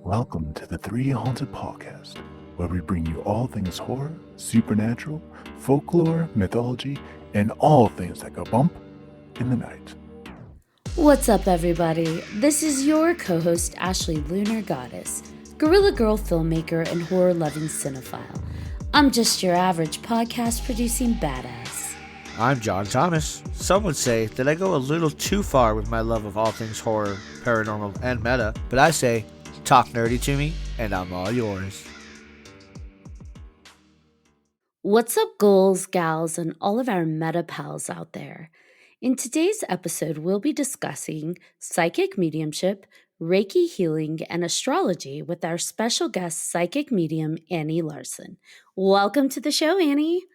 Welcome to the 3Haunted podcast, where we bring you all things horror, supernatural, folklore, mythology, and all things that go bump in the night. What's up, everybody? This is your co host, Ashley Lunar Goddess, Gorilla Girl filmmaker and horror loving cinephile. I'm just your average podcast producing badass. I'm John Thomas. Some would say that I go a little too far with my love of all things horror, paranormal, and meta, but I say, talk nerdy to me, and I'm all yours. What's up, ghouls, gals, and all of our meta pals out there? In today's episode, we'll be discussing psychic mediumship, reiki healing, and astrology with our special guest, psychic medium Annie Larson. Welcome to the show, Annie.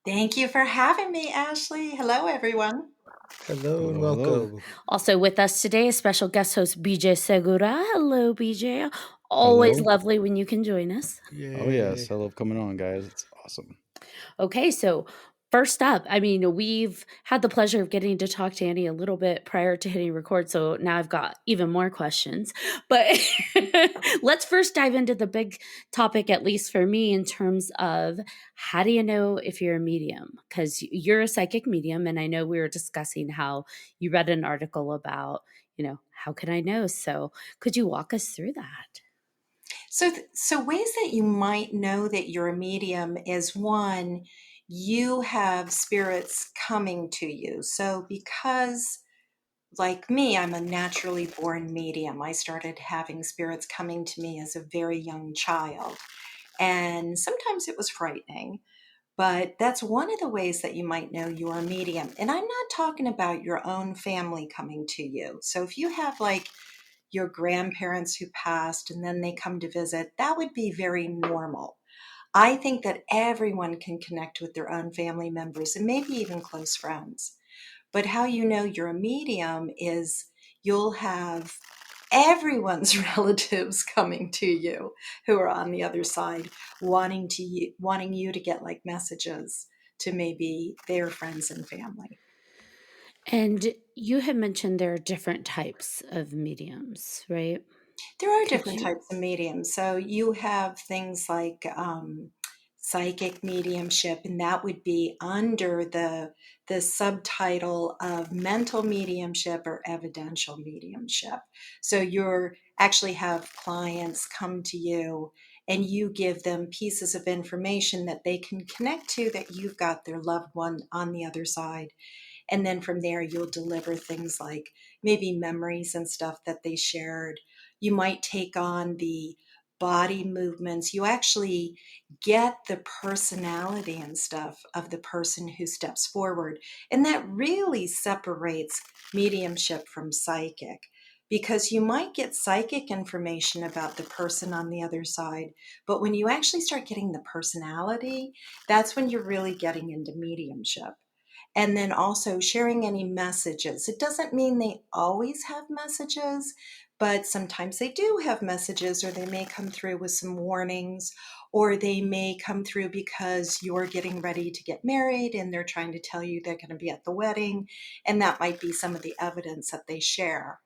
Thank you for having me, Ashley. Hello, everyone. Hello and welcome. Also with us today, a special guest host, BJ Segura. Hello, BJ. Always Hello. lovely when you can join us. Yay. Oh yes, I love coming on, guys. It's awesome. Okay, so first up, we've had the pleasure of getting to talk to Annie a little bit prior to hitting record, so now I've got even more questions. But let's first dive into the big topic, at least for me, in terms of how do you know if you're a medium? Because you're a psychic medium, and I know we were discussing how you read an article about, how can I know? So could you walk us through that? So ways that you might know that you're a medium is one, you have spirits coming to you. So because, like me, I'm a naturally born medium. I started having spirits coming to me as a very young child. And sometimes it was frightening, but that's one of the ways that you might know you're a medium. And I'm not talking about your own family coming to you. So if you have like your grandparents who passed and then they come to visit, that would be very normal. I think that everyone can connect with their own family members and maybe even close friends. But how you know you're a medium is you'll have everyone's relatives coming to you who are on the other side wanting you to get like messages to maybe their friends and family. And you had mentioned there are different types of mediums, right? There are Could different you? types of mediums. So you have things like psychic mediumship, and that would be under the subtitle of mental mediumship or evidential mediumship. So you're actually have clients come to you and you give them pieces of information that they can connect to that you've got their loved one on the other side. And then from there, you'll deliver things like maybe memories and stuff that they shared. You might take on the body movements. You actually get the personality and stuff of the person who steps forward. And that really separates mediumship from psychic, because you might get psychic information about the person on the other side. But when you actually start getting the personality, that's when you're really getting into mediumship. And then also sharing any messages. It doesn't mean they always have messages, but sometimes they do have messages, or they may come through with some warnings, or they may come through because you're getting ready to get married and they're trying to tell you they're going to be at the wedding. And that might be some of the evidence that they share.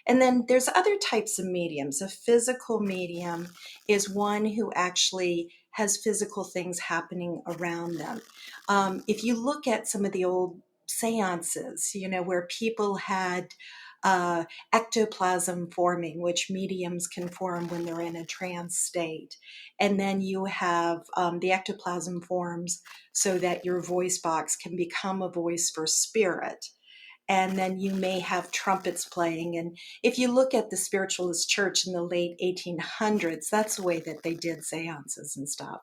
And then there's other types of mediums. A physical medium is one who actually has physical things happening around them. If you look at some of the old seances, where people had ectoplasm forming, which mediums can form when they're in a trance state. And then you have the ectoplasm forms so that your voice box can become a voice for spirit. And then you may have trumpets playing. And if you look at the spiritualist church in the late 1800s, that's the way that they did seances and stuff.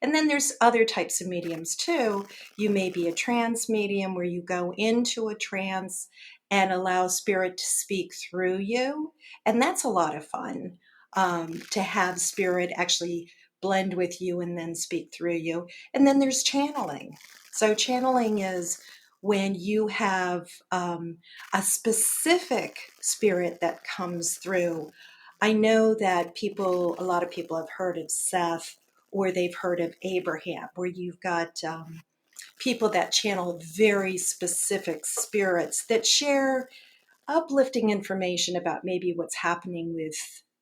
And then there's other types of mediums too. You may be a trance medium where you go into a trance and allow spirit to speak through you. And that's a lot of fun, to have spirit actually blend with you and then speak through you. And then there's channeling. So channeling is when you have a specific spirit that comes through. I know that a lot of people have heard of Seth, or they've heard of Abraham, where you've got people that channel very specific spirits that share uplifting information about maybe what's happening with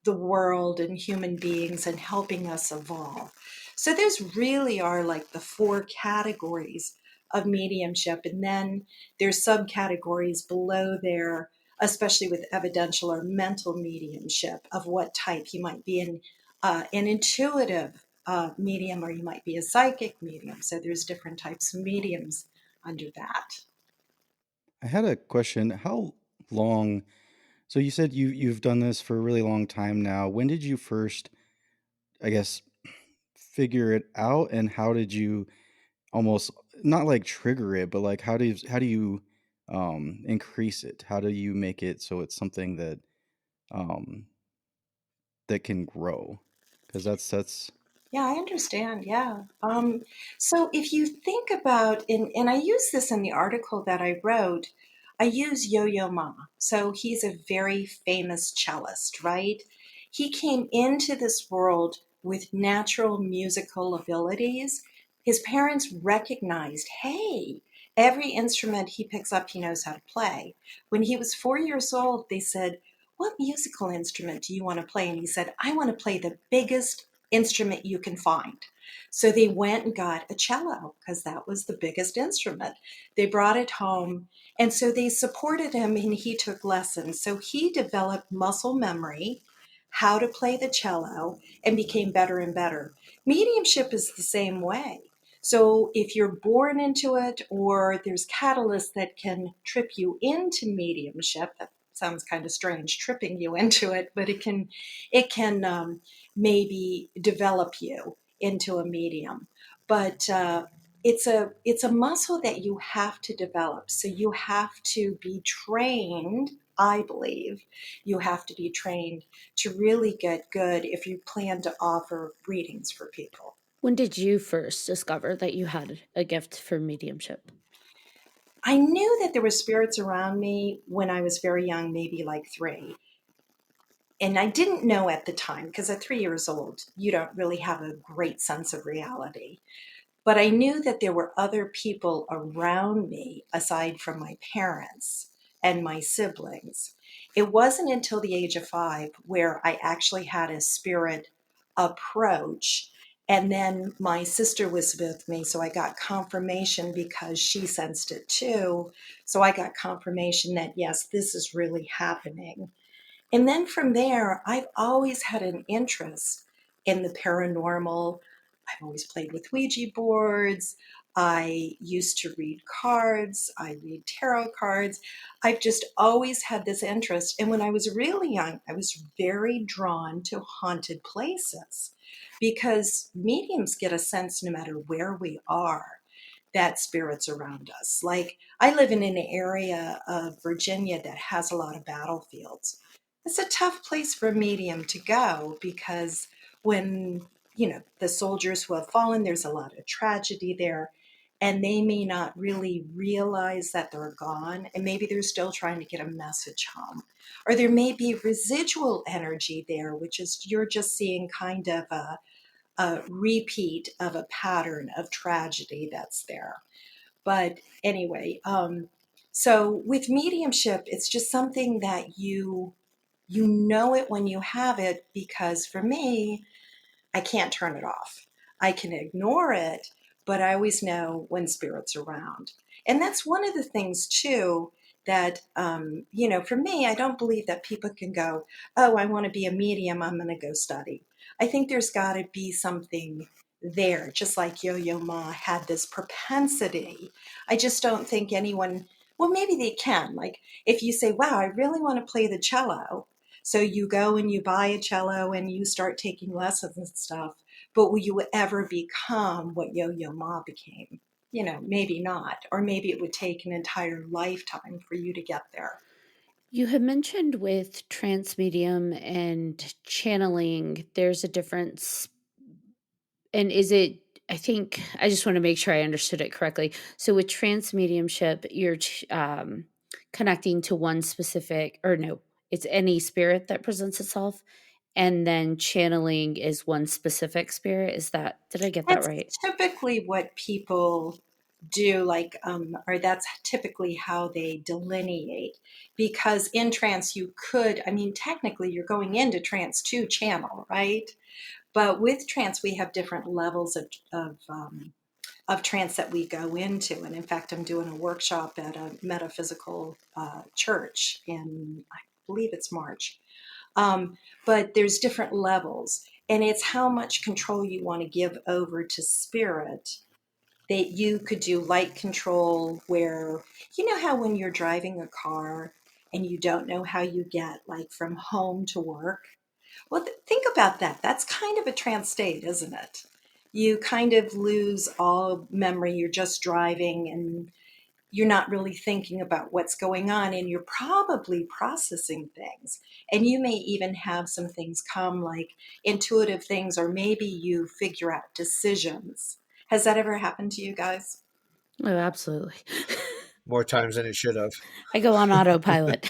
the world and human beings and helping us evolve. So those really are like the four categories of mediumship. And then there's subcategories below there, especially with evidential or mental mediumship, of what type. You might be an intuitive medium, or you might be a psychic medium. So there's different types of mediums under that. I had a question. How long? So you said you've done this for a really long time now. When did you first, I guess, figure it out, and how did you almost not like trigger it, but like how do you increase it? How do you make it so it's something that um that can grow? Because that's Yeah, I understand. Yeah. So if you think about, and I use this in the article that I wrote, I use Yo-Yo Ma. So he's a very famous cellist, right? He came into this world with natural musical abilities. His parents recognized, hey, every instrument he picks up, he knows how to play. When he was 4 years old, they said, what musical instrument do you want to play? And he said, I want to play the biggest instrument you can find. So they went and got a cello because that was the biggest instrument. They brought it home. And so they supported him and he took lessons. So he developed muscle memory, how to play the cello, and became better and better. Mediumship is the same way. So if you're born into it, or there's catalysts that can trip you into mediumship, that sounds kind of strange, tripping you into it, but it can maybe develop you into a medium. But it's a muscle that you have to develop. So you have to be trained. I believe you have to be trained to really get good if you plan to offer readings for people. When did you first discover that you had a gift for mediumship? I knew that there were spirits around me when I was very young, maybe like 3. And I didn't know at the time, because at 3 years old, you don't really have a great sense of reality. But I knew that there were other people around me aside from my parents and my siblings. It wasn't until the age of 5 where I actually had a spirit approach. And then my sister was with me, so I got confirmation because she sensed it too. So I got confirmation that, yes, this is really happening. And then from there, I've always had an interest in the paranormal. I've always played with Ouija boards. I used to read cards. I read tarot cards. I've just always had this interest. And when I was really young, I was very drawn to haunted places because mediums get a sense no matter where we are that spirits around us. Like I live in an area of Virginia that has a lot of battlefields. It's a tough place for a medium to go because when, the soldiers who have fallen, there's a lot of tragedy there, and they may not really realize that they're gone, and maybe they're still trying to get a message home. Or there may be residual energy there, which is you're just seeing kind of a repeat of a pattern of tragedy that's there. But anyway, so with mediumship, it's just something that you know it when you have it, because for me, I can't turn it off. I can ignore it, but I always know when spirit's around. And that's one of the things too that for me, I don't believe that people can go, oh, I want to be a medium, I'm going to go study. I think there's got to be something there, just like Yo-Yo Ma had this propensity. I just don't think anyone, well, maybe they can. Like if you say, wow, I really want to play the cello, so you go and you buy a cello and you start taking lessons and stuff. But will you ever become what Yo-Yo Ma became? Maybe not. Or maybe it would take an entire lifetime for you to get there. You had mentioned with trance medium and channeling, there's a difference. And is it, I think, I just want to make sure I understood it correctly. So with trance mediumship, you're connecting to one specific, or no, it's any spirit that presents itself. And then channeling is one specific spirit. Is that, did I get that That's right? typically what people do like, or that's typically how they delineate. Because in trance, you could, I mean, technically you're going into trance to channel, right? But with trance, we have different levels of trance that we go into. And in fact, I'm doing a workshop at a metaphysical church in, I believe it's March. But there's different levels, and it's how much control you want to give over to spirit. That you could do light control, where, you know how when you're driving a car and you don't know how you get like from home to work? Well, think about that. That's kind of a trance state, isn't it? You kind of lose all memory. You're just driving and you're not really thinking about what's going on, and you're probably processing things. And you may even have some things come like intuitive things, or maybe you figure out decisions. Has that ever happened to you guys? Oh, absolutely. More times than it should have. I go on autopilot.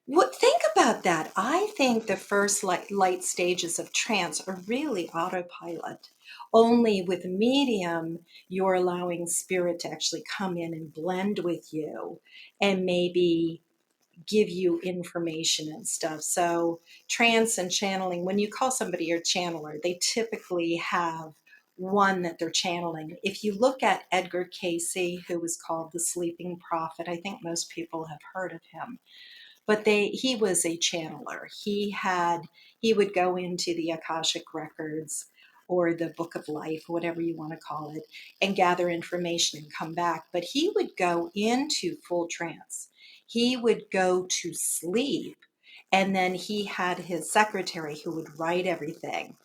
What, think about that. I think the first light stages of trance are really autopilot. Only with medium, you're allowing spirit to actually come in and blend with you and maybe give you information and stuff. So trance and channeling, when you call somebody a channeler, they typically have one that they're channeling. If you look at Edgar Casey, who was called the Sleeping Prophet, I think most people have heard of him. But he was a channeler. He would go into the Akashic records or the Book of Life, whatever you want to call it, and gather information and come back. But he would go into full trance. He would go to sleep, and then he had his secretary who would write everything.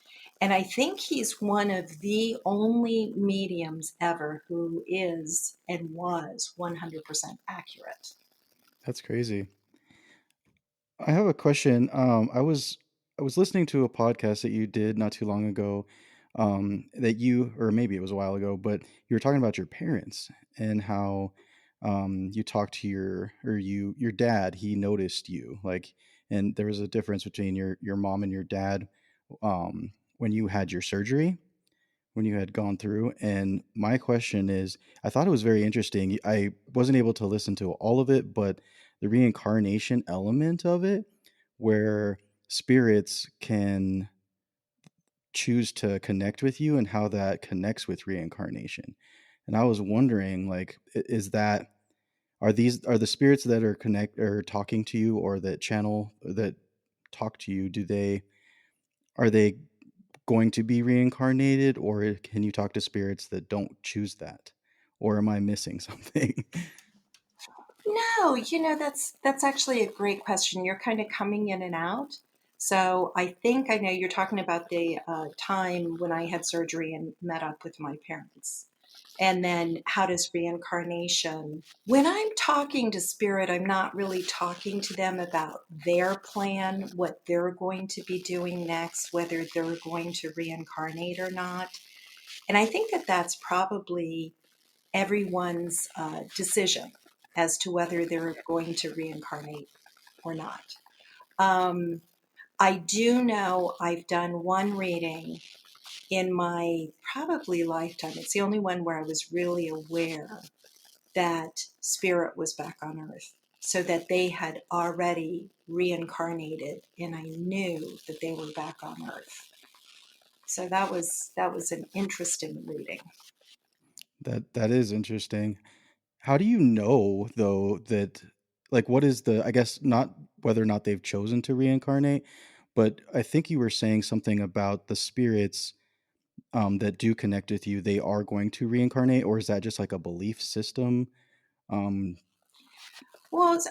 And I think he's one of the only mediums ever who is and was 100% accurate. That's crazy. I have a question. I was listening to a podcast that you did not too long ago, that you, or maybe it was a while ago, but you were talking about your parents and how you talked to your dad. He noticed you, like, and there was a difference between your mom and your dad, when you had your surgery, when you had gone through. And my question is, I thought it was very interesting. I wasn't able to listen to all of it, but the reincarnation element of it, where spirits can choose to connect with you and how that connects with reincarnation. And I was wondering, like, is that, are the spirits that are connect or talking to you, or that channel that talk to you, are they going to be reincarnated, or can you talk to spirits that don't choose that? Or am I missing something? No, that's actually a great question. You're kind of coming in and out. So I think I know you're talking about the time when I had surgery and met up with my parents. And then how does reincarnation? When I'm talking to spirit, I'm not really talking to them about their plan, what they're going to be doing next, whether they're going to reincarnate or not. And I think that that's probably everyone's decision as to whether they're going to reincarnate or not. Um, I do know I've done one reading in my probably lifetime. It's the only one where I was really aware that spirit was back on earth, so that they had already reincarnated and I knew that they were back on earth. So that was an interesting reading. That is interesting. How do you know though that, like, what is the, I guess not whether or not they've chosen to reincarnate, but I think you were saying something about the spirits that do connect with you, they are going to reincarnate, or is that just like a belief system? Um, Well,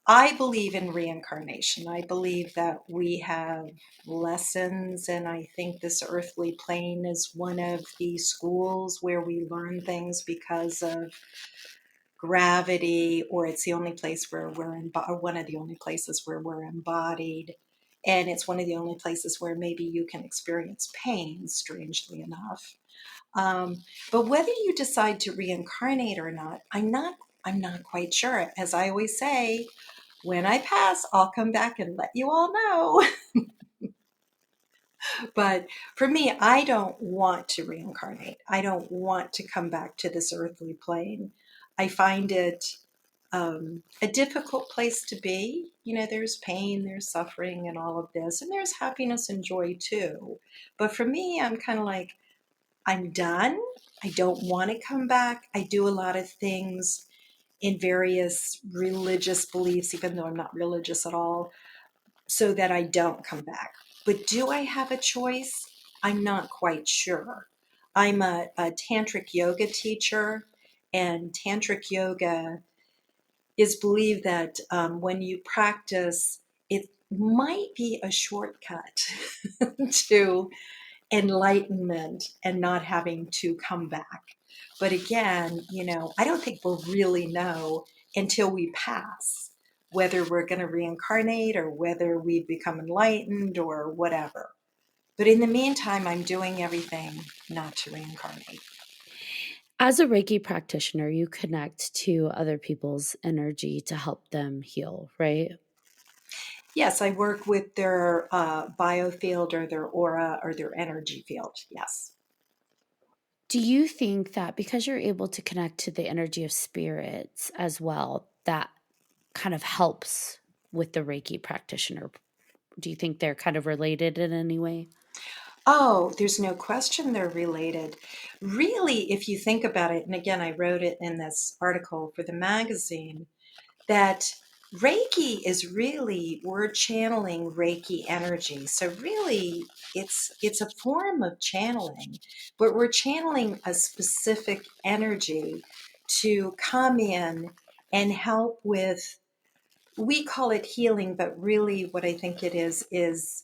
I believe in reincarnation. I believe that we have lessons, and I think this earthly plane is one of the schools where we learn things because of gravity, or it's the only place where or one of the only places where we're embodied. And it's one of the only places where maybe you can experience pain, strangely enough. But whether you decide to reincarnate or not, I'm not quite sure. As I always say, when I pass, I'll come back and let you all know. But for me, I don't want to reincarnate. I don't want to come back to this earthly plane. I find it a difficult place to be. You know, there's pain, there's suffering, and all of this, and there's happiness and joy too. But for me, I'm kind of like, I'm done. I don't want to come back. I do a lot of things in various religious beliefs, even though I'm not religious at all, so that I don't come back. But do I have a choice? I'm not quite sure. I'm a tantric yoga teacher, and tantric yoga is believed that when you practice, it might be a shortcut to enlightenment and not having to come back. But again, you know, I don't think we'll really know until we pass whether we're going to reincarnate or whether we become enlightened or whatever. But in the meantime, I'm doing everything not to reincarnate. As a Reiki practitioner, you connect to other people's energy to help them heal, right? Yes, I work with their biofield or their aura or their energy field. Yes. Do you think that because you're able to connect to the energy of spirits as well, that kind of helps with the Reiki practitioner? Do you think they're kind of related in any way? Oh, there's no question they're related. Really, if you think about it, and again, I wrote it in this article for the magazine, that Reiki is really, we're channeling Reiki energy. So really, it's a form of channeling, but we're channeling a specific energy to come in and help with, we call it healing, but really what I think it is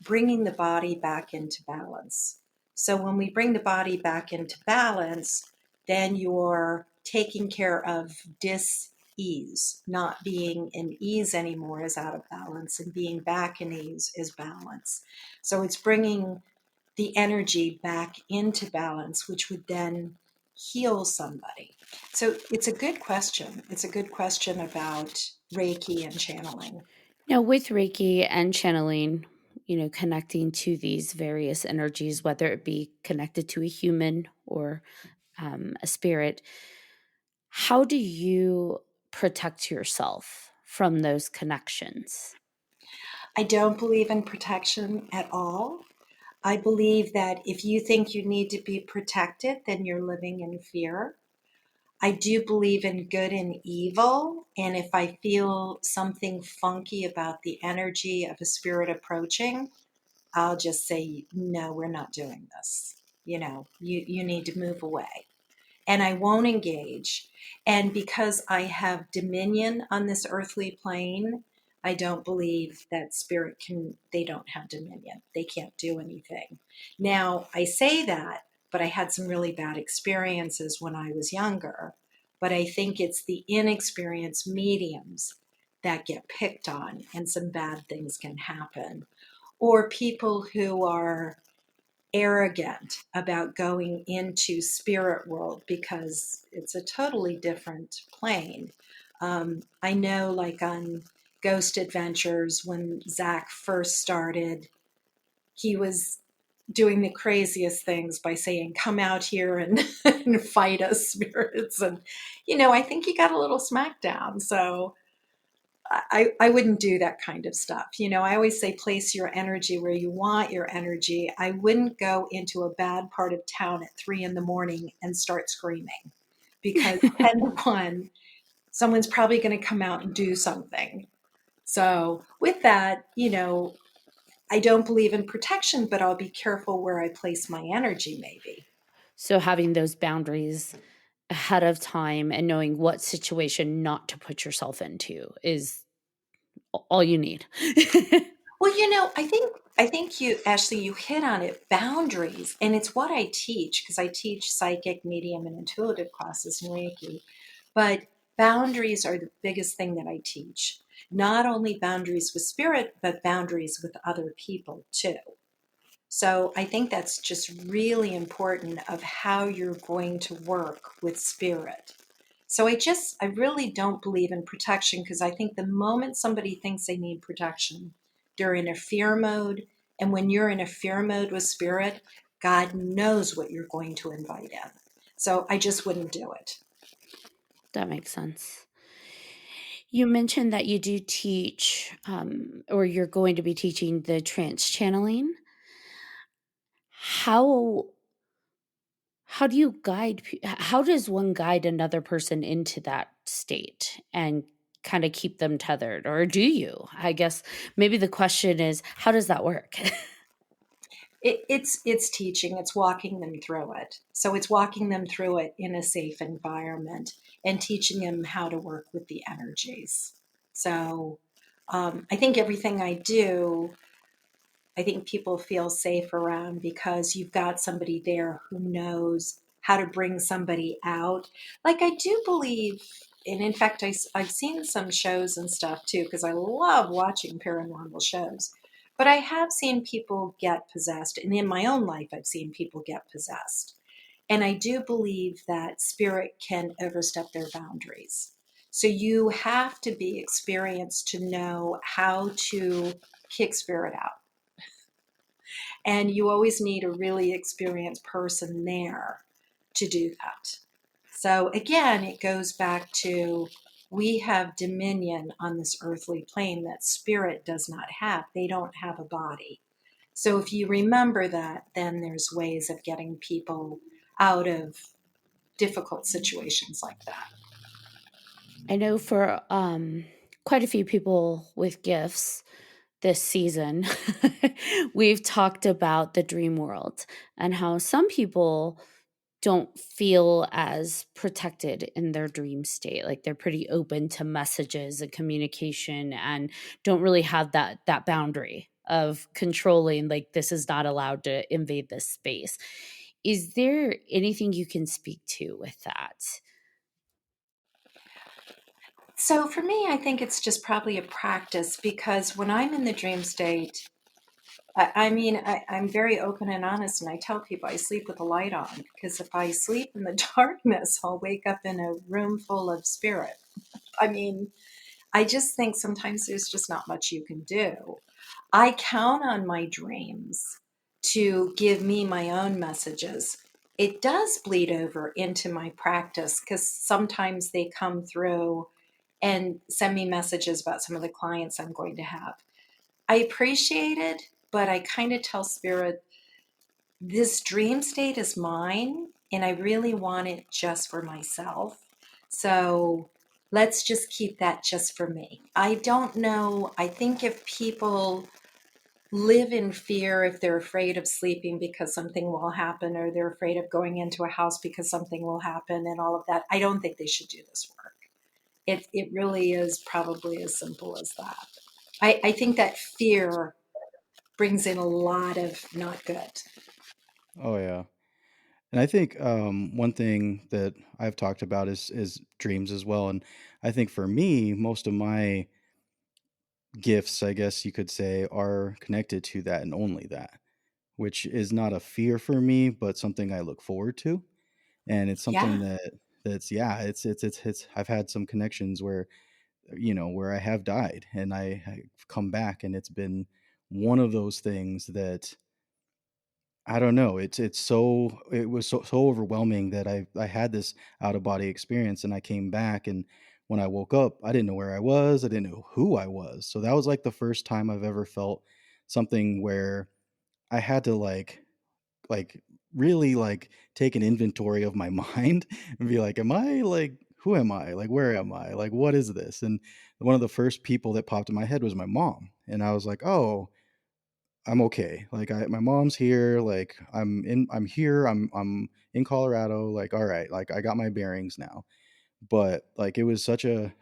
bringing the body back into balance. So when we bring the body back into balance, then you're taking care of dis-ease. Not being in ease anymore is out of balance, and being back in ease is balance. So it's bringing the energy back into balance, which would then heal somebody. So it's a good question. It's a good question about Reiki and channeling. Now, with Reiki and channeling, connecting to these various energies, whether it be connected to a human or a spirit, how do you protect yourself from those connections? I don't believe in protection at all. I believe that if you think you need to be protected, then you're living in fear. I do believe in good and evil. And if I feel something funky about the energy of a spirit approaching, I'll just say, no, we're not doing this. You need to move away. And I won't engage. And because I have dominion on this earthly plane, I don't believe that spirit they don't have dominion. They can't do anything. Now, I say that, but I had some really bad experiences when I was younger. But I think it's the inexperienced mediums that get picked on, and some bad things can happen. Or people who are arrogant about going into spirit world because it's a totally different plane. I know, like on Ghost Adventures, when Zach first started, he was doing the craziest things by saying, come out here and, and fight us, spirits. And, I think he got a little smackdown. So I wouldn't do that kind of stuff. I always say place your energy where you want your energy. I wouldn't go into a bad part of town at 3 a.m. and start screaming, because 10 to 1, someone's probably going to come out and do something. So with that, I don't believe in protection, but I'll be careful where I place my energy, maybe. So having those boundaries ahead of time and knowing what situation not to put yourself into is all you need. Well, I think you, Ashley, you hit on it, boundaries. And it's what I teach, because I teach psychic, medium, and intuitive classes in Reiki. But boundaries are the biggest thing that I teach. Not only boundaries with spirit, but boundaries with other people too. So I think that's just really important of how you're going to work with spirit. So I really don't believe in protection, because I think the moment somebody thinks they need protection, they're in a fear mode And when you're in a fear mode with spirit, God knows what you're going to invite in. So I just wouldn't do it. That makes sense. You mentioned that you do teach, or you're going to be teaching the trance channeling. How how do you guide? How does one guide another person into that state and kind of keep them tethered, or do you? I guess maybe the question is, how does that work? It's teaching, it's walking them through it. So it's walking them through it in a safe environment and teaching them how to work with the energies. So I think everything I do, I think people feel safe around because you've got somebody there who knows how to bring somebody out. Like I do believe, and in fact, I've seen some shows and stuff too, because I love watching paranormal shows. But I have seen people get possessed, and in my own life, I've seen people get possessed. And I do believe that spirit can overstep their boundaries. So you have to be experienced to know how to kick spirit out. And you always need a really experienced person there to do that. So again, it goes back to we have dominion on this earthly plane that spirit does not have. They don't have a body. So if you remember that, then there's ways of getting people out of difficult situations like that. I know for quite a few people with gifts this season, we've talked about the dream world and how some people don't feel as protected in their dream state. Like they're pretty open to messages and communication and don't really have that boundary of controlling, like this is not allowed to invade this space. Is there anything you can speak to with that? So for me, I think it's just probably a practice because when I'm in the dream state, I'm very open and honest, and I tell people I sleep with the light on because if I sleep in the darkness, I'll wake up in a room full of spirit. I mean, I just think sometimes there's just not much you can do. I count on my dreams to give me my own messages. It does bleed over into my practice because sometimes they come through and send me messages about some of the clients I'm going to have. I appreciate it, but I kind of tell spirit, this dream state is mine and I really want it just for myself. So let's just keep that just for me. I don't know. I think if people live in fear, if they're afraid of sleeping because something will happen, or they're afraid of going into a house because something will happen and all of that, I don't think they should do this work. It really is probably as simple as that. I think that fear brings in a lot of not good. Oh yeah. And I think one thing that I've talked about is dreams as well. And I think for me, most of my gifts, I guess you could say, are connected to that and only that, which is not a fear for me, but something I look forward to. And it's something Yeah. that's yeah, it's I've had some connections where where I have died and I've come back, and it's been one of those things that I don't know. It was so overwhelming that I had this out of body experience, and I came back, and when I woke up, I didn't know where I was. I didn't know who I was. So that was like the first time I've ever felt something where I had to like really like take an inventory of my mind and be like, am I like who am I? Like where am I? Like what is this? And one of the first people that popped in my head was my mom. And I was like, "Oh, I'm okay. Like my mom's here. Like I'm here. I'm in Colorado. Like all right. Like I got my bearings now." But like it was such a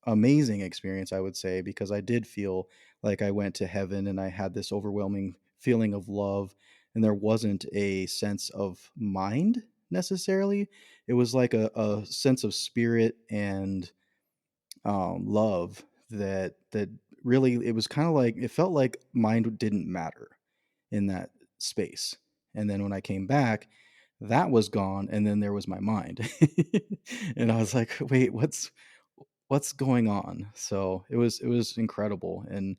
amazing experience, I would say, because I did feel like I went to heaven and I had this overwhelming feeling of love, and there wasn't a sense of mind necessarily. It was like a sense of spirit and love that really, it was kind of like it felt like mind didn't matter in that space. And then when I came back, that was gone, and then there was my mind. And I was like, wait, what's going on? So it was incredible. And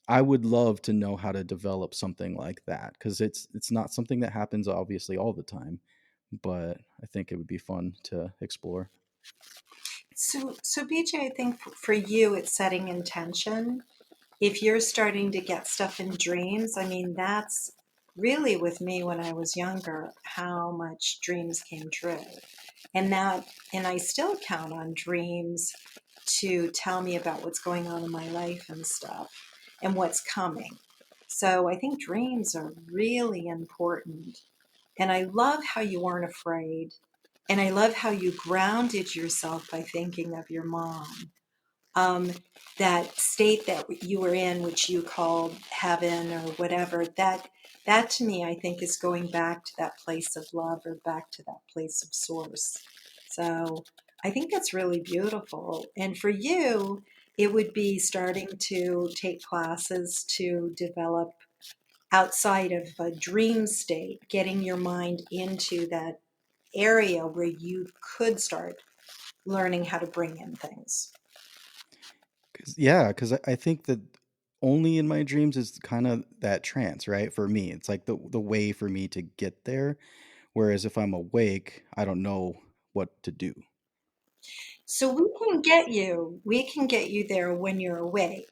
I would love to know how to develop something like that, because it's not something that happens obviously all the time, but I think it would be fun to explore. So BJ, I think for you, it's setting intention. If you're starting to get stuff in dreams, I mean, that's really with me when I was younger, how much dreams came true. And I still count on dreams to tell me about what's going on in my life and stuff and what's coming. So I think dreams are really important. And I love how you weren't afraid. And I love how you grounded yourself by thinking of your mom. Um, that state that you were in, which you called heaven or whatever, that to me, I think, is going back to that place of love or back to that place of source. So I think that's really beautiful. And for you, it would be starting to take classes to develop outside of a dream state, getting your mind into that area where you could start learning how to bring in things. Yeah, because I think that only in my dreams is kind of that trance, right? For me, it's like the way for me to get there. Whereas if I'm awake, I don't know what to do. So we can get you there when you're awake.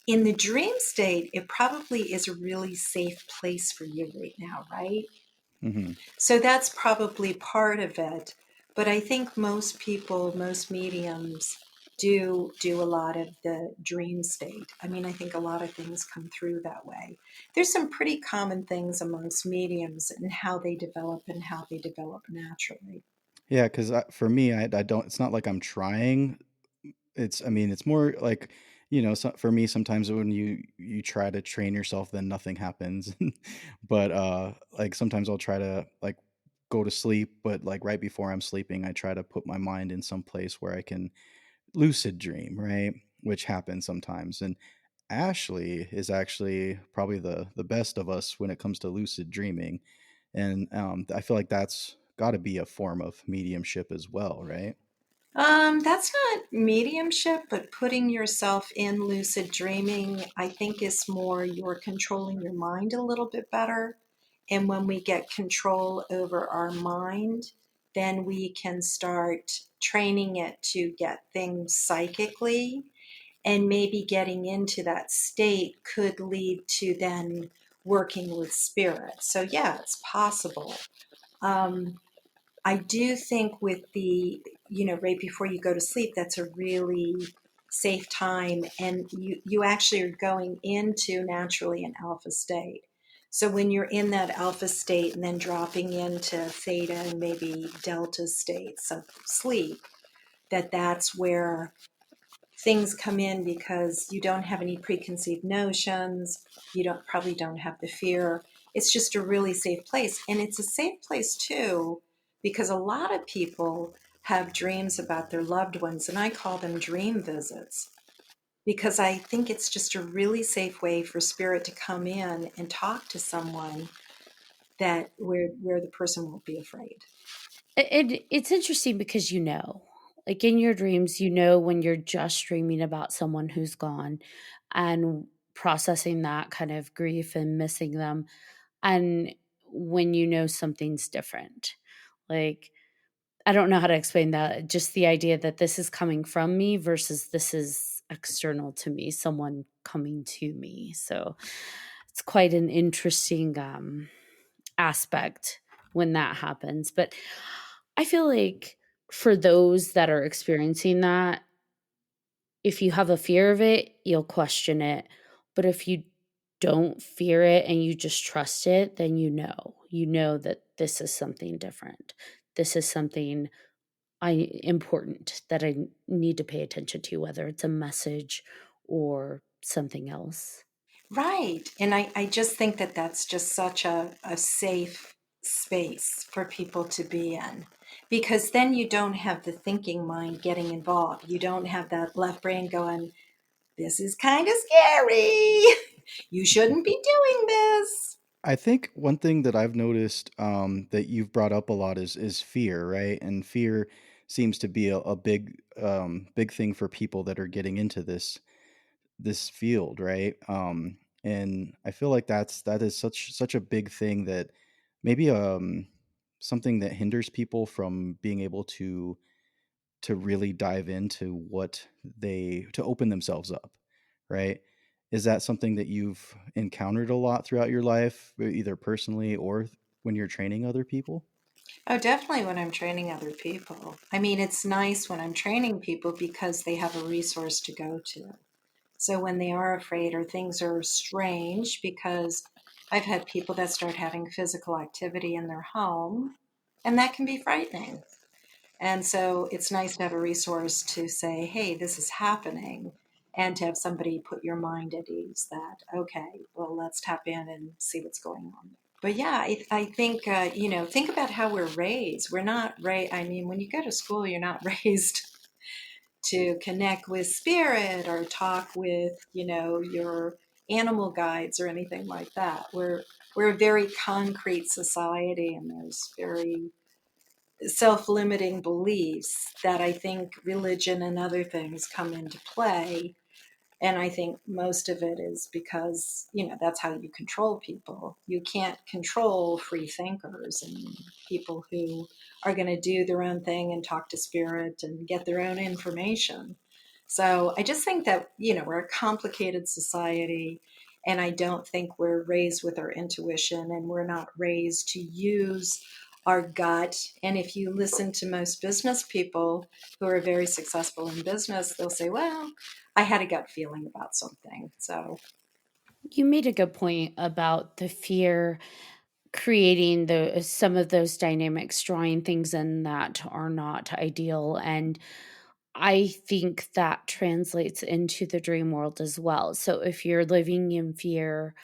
In the dream state, it probably is a really safe place for you right now, right? Hmm. So that's probably part of it. But I think most people, most mediums do a lot of the dream state. I mean, I think a lot of things come through that way. There's some pretty common things amongst mediums and how they develop and how they develop naturally. Yeah, because for me, I don't. It's not like I'm trying. I mean, it's more like, so for me, sometimes when you try to train yourself, then nothing happens. But like sometimes I'll try to like go to sleep, but like right before I'm sleeping, I try to put my mind in some place where I can lucid dream, right? Which happens sometimes. And Ashley is actually probably the best of us when it comes to lucid dreaming, and I feel like that's got to be a form of mediumship as well, right? That's not mediumship, but putting yourself in lucid dreaming, I think, is more you're controlling your mind a little bit better. And when we get control over our mind, then we can start training it to get things psychically. And maybe getting into that state could lead to then working with spirit. So, yeah, it's possible. Um, I do think with right before you go to sleep, that's a really safe time. And you actually are going into naturally an alpha state. So when you're in that alpha state and then dropping into theta and maybe delta states of sleep, that's where things come in because you don't have any preconceived notions. You don't have the fear. It's just a really safe place. And it's a safe place too, because a lot of people have dreams about their loved ones, and I call them dream visits because I think it's just a really safe way for spirit to come in and talk to someone that where the person won't be afraid. It's interesting because like in your dreams, when you're just dreaming about someone who's gone and processing that kind of grief and missing them, and when something's different. Like, I don't know how to explain that. Just the idea that this is coming from me versus this is external to me, someone coming to me. So it's quite an interesting aspect when that happens. But I feel like for those that are experiencing that, if you have a fear of it, you'll question it. But if you don't fear it and you just trust it, then you know that this is something different. This is something important that I need to pay attention to, whether it's a message or something else. Right. And I just think that that's just such a safe space for people to be in because then you don't have the thinking mind getting involved. You don't have that left brain going, this is kind of scary. You shouldn't be doing this. I think one thing that I've noticed, that you've brought up a lot is fear, right? And fear seems to be a big thing for people that are getting into this field, right? And I feel like that is such a big thing that maybe something that hinders people from being able to really dive into what they to open themselves up, right? Is that something that you've encountered a lot throughout your life, either personally or when you're training other people? Oh, definitely when I'm training other people. I mean, it's nice when I'm training people because they have a resource to go to. So when they are afraid or things are strange, because I've had people that start having physical activity in their home, and that can be frightening. And so it's nice to have a resource to say, hey, this is happening, and to have somebody put your mind at ease that, okay, well, let's tap in and see what's going on. But yeah, I think, think about how we're raised. We're not raised, I mean, when you go to school, you're not raised to connect with spirit or talk with, your animal guides or anything like that. We're a very concrete society, and there's very self-limiting beliefs that I think religion and other things come into play. And I think most of it is because, that's how you control people. You can't control free thinkers and people who are going to do their own thing and talk to spirit and get their own information. So I just think that, we're a complicated society, and I don't think we're raised with our intuition, and we're not raised to use our gut. And if you listen to most business people who are very successful in business, they'll say, well, I had a gut feeling about something. So, You made a good point about the fear creating some of those dynamics, drawing things in that are not ideal. And I think that translates into the dream world as well. So if you're living in fear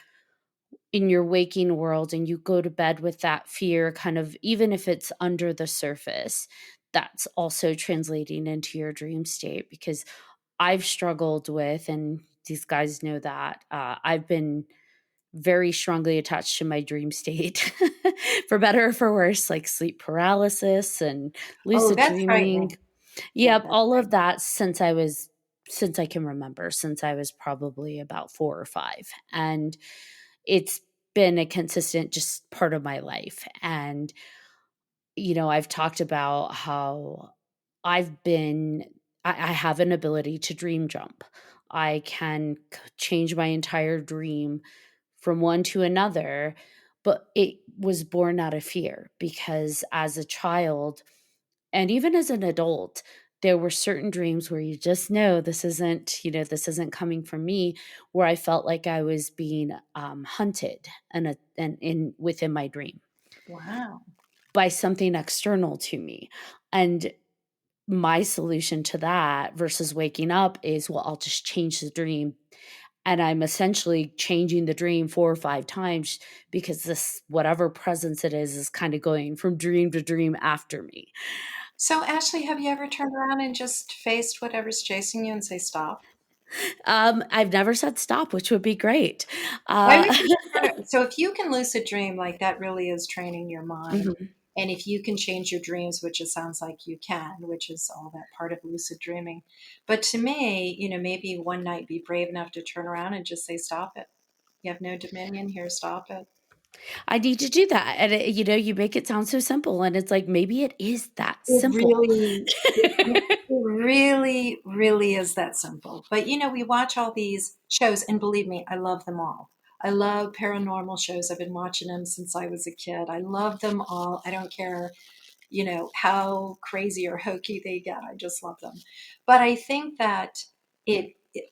in your waking world and you go to bed with that fear, kind of, even if it's under the surface, that's also translating into your dream state. Because I've struggled with, and these guys know that, I've been very strongly attached to my dream state for better or for worse, like sleep paralysis and oh, lucid that's dreaming. frightening. Yeah, Yep, that's all of frightening. that since I can remember, since I was probably about 4 or 5. And it's been a consistent just part of my life. And I've talked about how I've been I have an ability to dream jump. I can change my entire dream from one to another, but it was born out of fear because as a child and even as an adult, there were certain dreams where you just know this isn't coming from me, where I felt like I was being hunted and in within my dream Wow. by something external to me. And my solution to that versus waking up is, well, I'll just change the dream. And I'm essentially changing the dream 4 or 5 times because this, whatever presence it is kind of going from dream to dream after me. So, Ashley, have you ever turned around and just faced whatever's chasing you and say, stop? I've never said stop, which would be great. I would Uh, just so if you can lucid dream, like that really is training your mind. mhm. And if you can change your dreams, which it sounds like you can, which is all that part of lucid dreaming. But to me, maybe one night be brave enough to turn around and just say, stop it. You have no dominion here, stop it. I need to do that. And you make it sound so simple, and it's like maybe it is that It simple. really, it really, really is that simple. But we watch all these shows, and believe me, I love them all. I love paranormal shows. I've been watching them since I was a kid. I love them all. I don't care, how crazy or hokey they get. I just love them. But I think that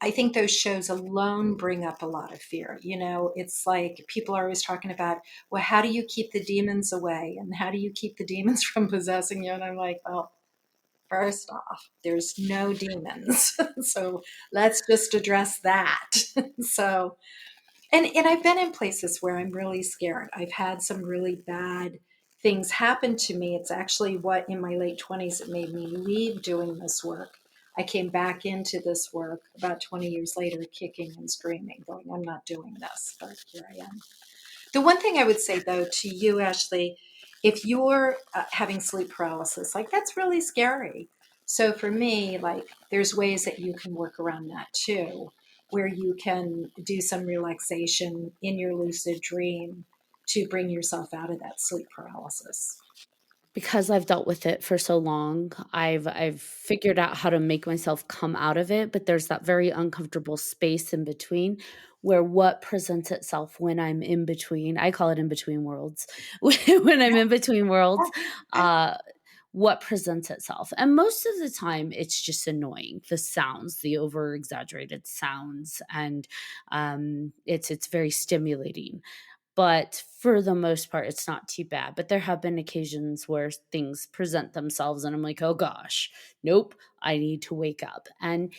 I think those shows alone bring up a lot of fear. It's like people are always talking about, well, how do you keep the demons away? And how do you keep the demons from possessing you? And I'm like, well, first off, there's no demons. So let's just address that. So, and I've been in places where I'm really scared. I've had some really bad things happen to me. It's actually what in my late 20s it made me leave doing this work. I came back into this work about 20 years later, kicking and screaming, going, I'm not doing this, but here I am. The one thing I would say, though, to you, Ashley, if you're having sleep paralysis, like that's really scary. So for me, like there's ways that you can work around that too. where you can do some relaxation in your lucid dream to bring yourself out of that sleep paralysis. Because I've dealt with it for so long, I've figured out how to make myself come out of it, but there's that very uncomfortable space in between where what presents itself when I'm in between, I call it in between worlds. When I'm in between worlds, uh what presents itself. And most of the time it's just annoying. The sounds, the over exaggerated sounds, and it's very stimulating. But for the most part, it's not too bad. But there have been occasions where things present themselves and I'm like, oh gosh, nope, I need to wake up. And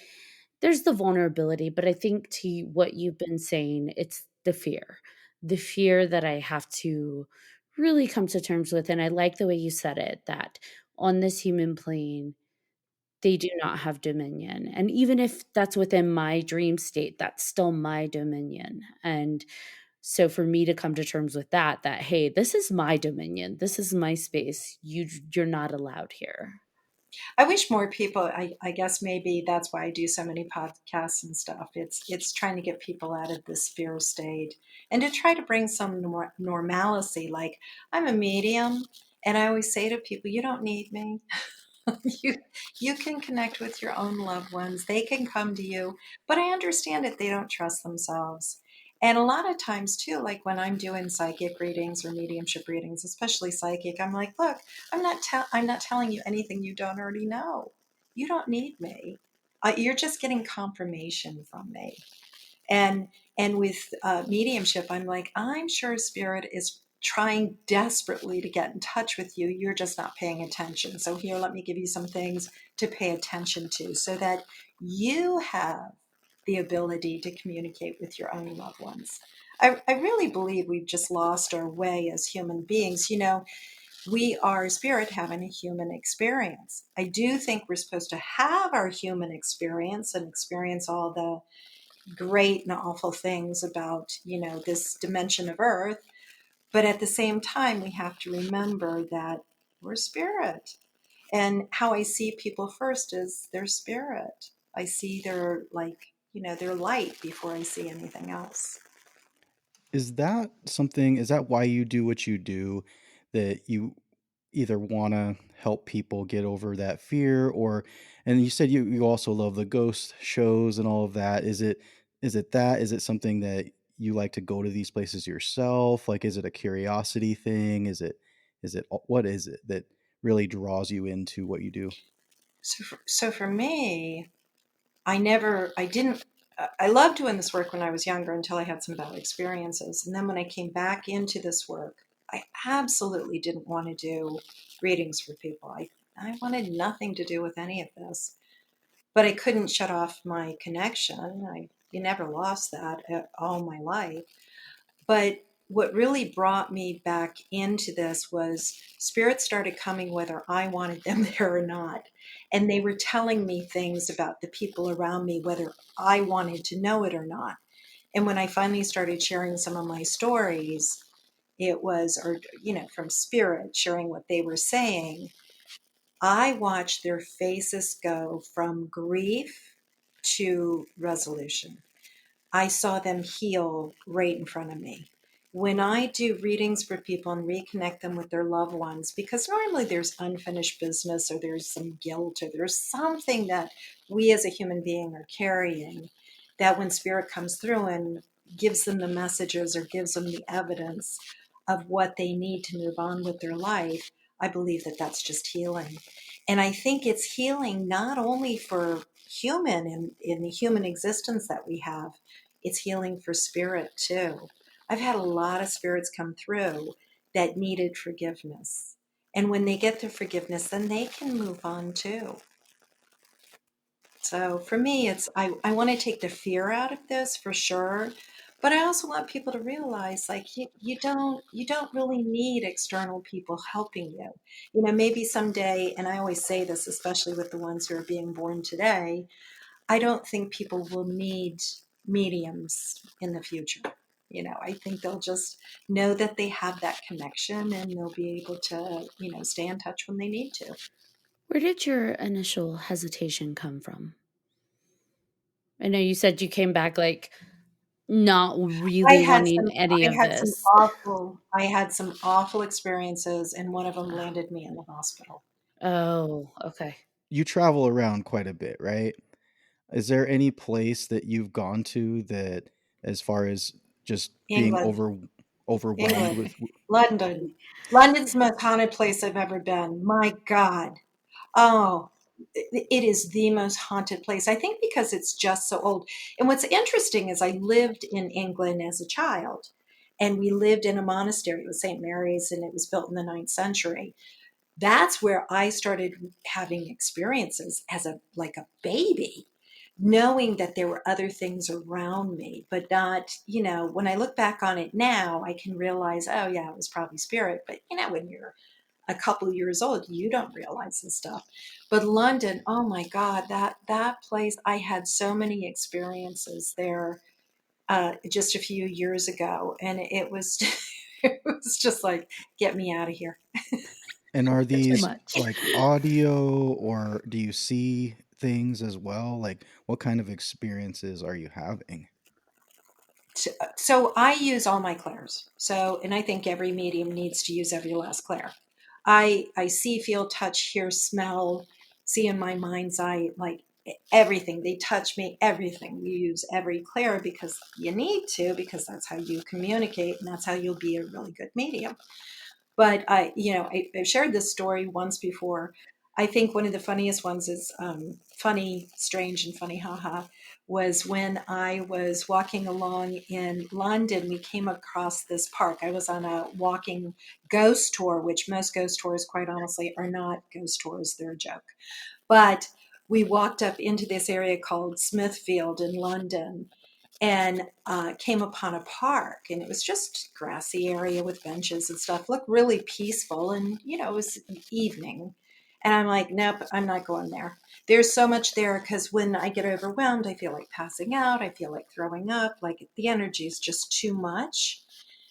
there's the vulnerability. But I think to what you've been saying, it's the fear that I have to really come to terms with. And I like the way you said it, that on this human plane, they do not have dominion. And even if that's within my dream state, that's still my dominion. And so for me to come to terms with that, hey, this is my dominion, this is my space, you're not allowed here. I wish more people, I guess maybe that's why I do so many podcasts and stuff. It's trying to get people out of this fear state and to try to bring some normalcy. Like, I'm a medium, and I always say to people, you don't need me. you you can connect with your own loved ones. They can come to you, but I understand that they don't trust themselves. And a lot of times too, like when I'm doing psychic readings or mediumship readings, especially psychic, I'm like, look, I'm not telling you anything you don't already know. You don't need me. You're just getting confirmation from me. And with mediumship, I'm like, I'm sure spirit is trying desperately to get in touch with you. You're just not paying attention. So here, let me give you some things to pay attention to so that you have the ability to communicate with your own loved ones. I really believe we've just lost our way as human beings. You know, we are spirit having a human experience. I do think we're supposed to have our human experience and experience all the great and awful things about, you know, this dimension of earth. But at the same time, we have to remember that we're spirit. And how I see people first is their spirit. I see their, like, you know, their light before I see anything else. Is that something, is that why you do what you do? That you either want to help people get over that fear, or, and you said you also love the ghost shows and all of that. Is it something that you like to go to these places yourself? Like, is it a curiosity thing? What is it that really draws you into what you do? So for me, I didn't, I loved doing this work when I was younger until I had some bad experiences. And then when I came back into this work, I absolutely didn't want to do readings for people. I wanted nothing to do with any of this, but I couldn't shut off my connection. You never lost that all my life. But what really brought me back into this was spirits started coming whether I wanted them there or not. And they were telling me things about the people around me, whether I wanted to know it or not. And when I finally started sharing some of my stories, it was, or, you know, from spirit, sharing what they were saying, I watched their faces go from grief to resolution. I saw them heal right in front of me. When I do readings for people and reconnect them with their loved ones, because normally there's unfinished business or there's some guilt or there's something that we as a human being are carrying, that when spirit comes through and gives them the messages or gives them the evidence of what they need to move on with their life, I believe that that's just healing. And I think it's healing not only for human in the human existence that we have, it's healing for spirit too. I've had a lot of spirits come through that needed forgiveness. And when they get the forgiveness, then they can move on too. So for me, I want to take the fear out of this for sure. But I also want people to realize, like, you don't really need external people helping you. You know, maybe someday, and I always say this, especially with the ones who are being born today, I don't think people will need mediums in the future. You know, I think they'll just know that they have that connection and they'll be able to, you know, stay in touch when they need to. Where did your initial hesitation come from? I know you said you came back like not really wanting any of this. I had some awful experiences, and one of them landed me in the hospital. Oh, okay. You travel around quite a bit, right? Is there any place that you've gone to that, as far as just being England, overwhelmed England, with? London. London's the most haunted place I've ever been. My God. Oh, it is the most haunted place. I think because it's just so old. And what's interesting is I lived in England as a child, and we lived in a monastery. It was St. Mary's, and it was built in the 9th century. That's where I started having experiences as a baby, knowing that there were other things around me, but not, when I look back on it now, I can realize, oh yeah, it was probably spirit. But when you're a couple years old, you don't realize this stuff. But London, oh my God, that place, I had so many experiences there just a few years ago, and it was it was just like, get me out of here. And are Too these much. like audio, or do you see things as well? Like, what kind of experiences are you having? So I use all my clairs. And I think every medium needs to use every last clair. I see, feel, touch, hear, smell, see in my mind's eye, like everything. They touch me, everything. You use every clair because you need to, because that's how you communicate, and that's how you'll be a really good medium. But I've shared this story once before. I think one of the funniest ones is funny, strange, and funny, haha, was when I was walking along in London. We came across this park. I was on a walking ghost tour, which most ghost tours, quite honestly, are not ghost tours. They're a joke. But we walked up into this area called Smithfield in London, and came upon a park, and it was just a grassy area with benches and stuff. Looked really peaceful, and it was evening. And I'm like, nope, I'm not going there. There's so much there, because when I get overwhelmed, I feel like passing out. I feel like throwing up. Like the energy is just too much.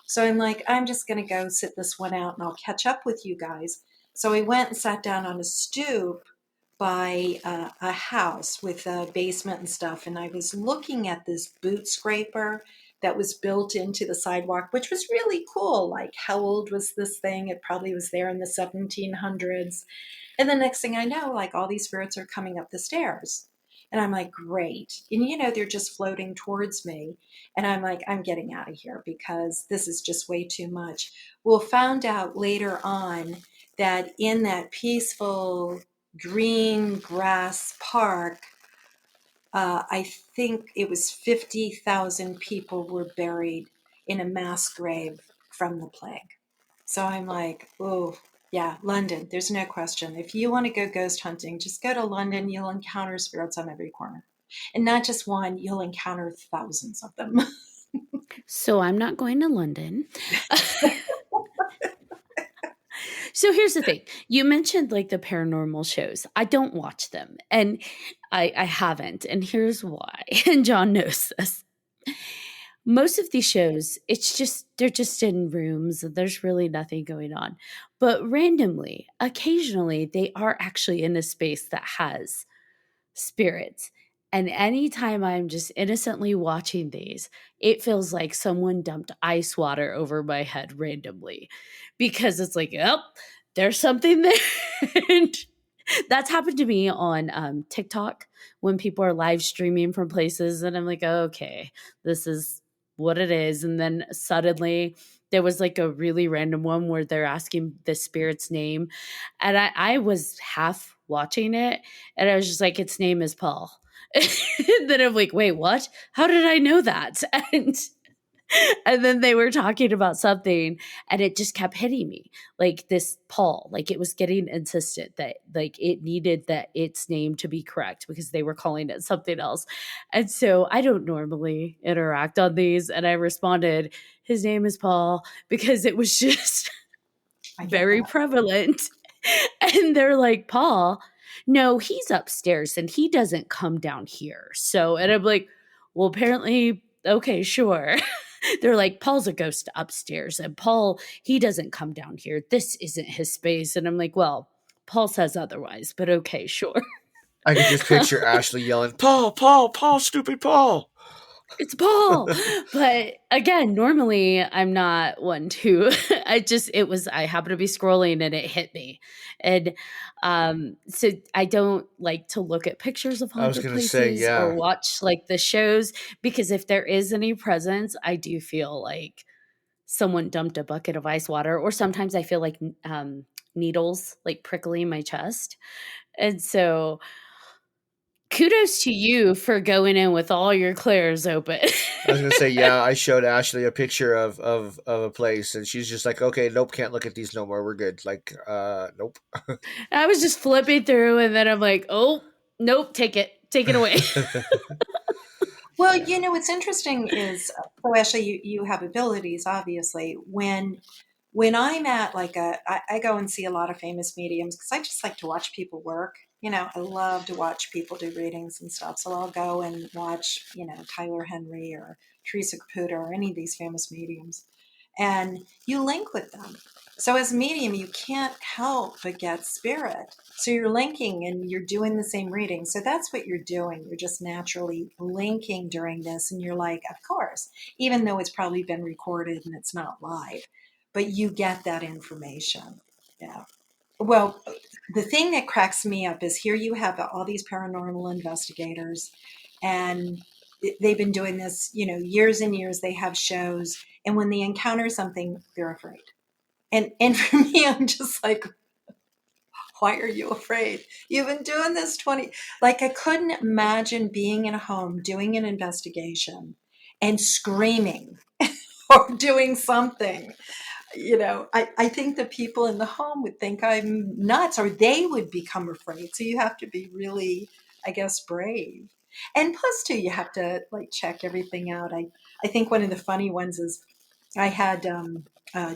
So I'm like, I'm just going to go sit this one out, and I'll catch up with you guys. So I went and sat down on a stoop by a house with a basement and stuff. And I was looking at this boot scraper that was built into the sidewalk, which was really cool. Like, how old was this thing? It probably was there in the 1700s. And the next thing I know, like, all these spirits are coming up the stairs. And I'm like, great. And, they're just floating towards me. And I'm like, I'm getting out of here, because this is just way too much. Well, found out later on that in that peaceful green grass park, I think it was 50,000 people were buried in a mass grave from the plague. So I'm like, oh, yeah, London, there's no question. If you want to go ghost hunting, just go to London. You'll encounter spirits on every corner. And not just one, you'll encounter thousands of them. So I'm not going to London. So here's the thing. You mentioned like the paranormal shows. I don't watch them, and I haven't. And here's why. And John knows this. Most of these shows, they're just in rooms. There's really nothing going on. But randomly, occasionally, they are actually in a space that has spirits. And anytime I'm just innocently watching these, it feels like someone dumped ice water over my head randomly, because it's like, oh, there's something there. And that's happened to me on TikTok when people are live streaming from places. And I'm like, okay, this is what it is. And then suddenly there was like a really random one where they're asking the spirit's name. And I was half watching it, and I was just like, its name is Paul. And then I'm like, wait, what? How did I know that? And then they were talking about something, and it just kept hitting me, like this Paul, like it was getting insistent that like it needed that its name to be correct, because they were calling it something else. And so I don't normally interact on these, and I responded, his name is Paul, because it was just I get very that. prevalent. And they're like, Paul, no, he's upstairs and he doesn't come down here. So, and I'm like, well, apparently, okay, sure. They're like, Paul's a ghost upstairs, and Paul, he doesn't come down here. This isn't his space. And I'm like, well, Paul says otherwise, but okay, sure. I could just picture Ashley yelling, Paul, Paul, Paul, stupid Paul. It's Paul. But again, normally I'm not one to I happened to be scrolling and it hit me. And so I don't like to look at pictures of I was haunted going to say, places or yeah. watch like the shows, because if there is any presence, I do feel like someone dumped a bucket of ice water, or sometimes I feel like needles like prickling my chest. And so kudos to you for going in with all your clairs open. I was going to say, yeah, I showed Ashley a picture of a place, and she's just like, okay, nope, can't look at these no more. We're good. Like, nope. I was just flipping through and then I'm like, oh, nope, take it away. Well, what's interesting is, so Ashley, you have abilities, obviously. When I'm at I go and see a lot of famous mediums because I just like to watch people work. I love to watch people do readings and stuff. So I'll go and watch, Tyler Henry or Teresa Caputo or any of these famous mediums. And you link with them. So as a medium, you can't help but get spirit. So you're linking and you're doing the same reading. So that's what you're doing. You're just naturally linking during this. And you're like, of course, even though it's probably been recorded and it's not live, but you get that information. Yeah. Well, the thing that cracks me up is here you have all these paranormal investigators, and they've been doing this, years and years. They have shows, and when they encounter something, they're afraid. And for me, I'm just like, why are you afraid? You've been doing this 20, like I couldn't imagine being in a home doing an investigation and screaming or doing something. I think the people in the home would think I'm nuts, or they would become afraid. So you have to be really, I guess, brave. And plus, too, you have to like check everything out. I think one of the funny ones is I had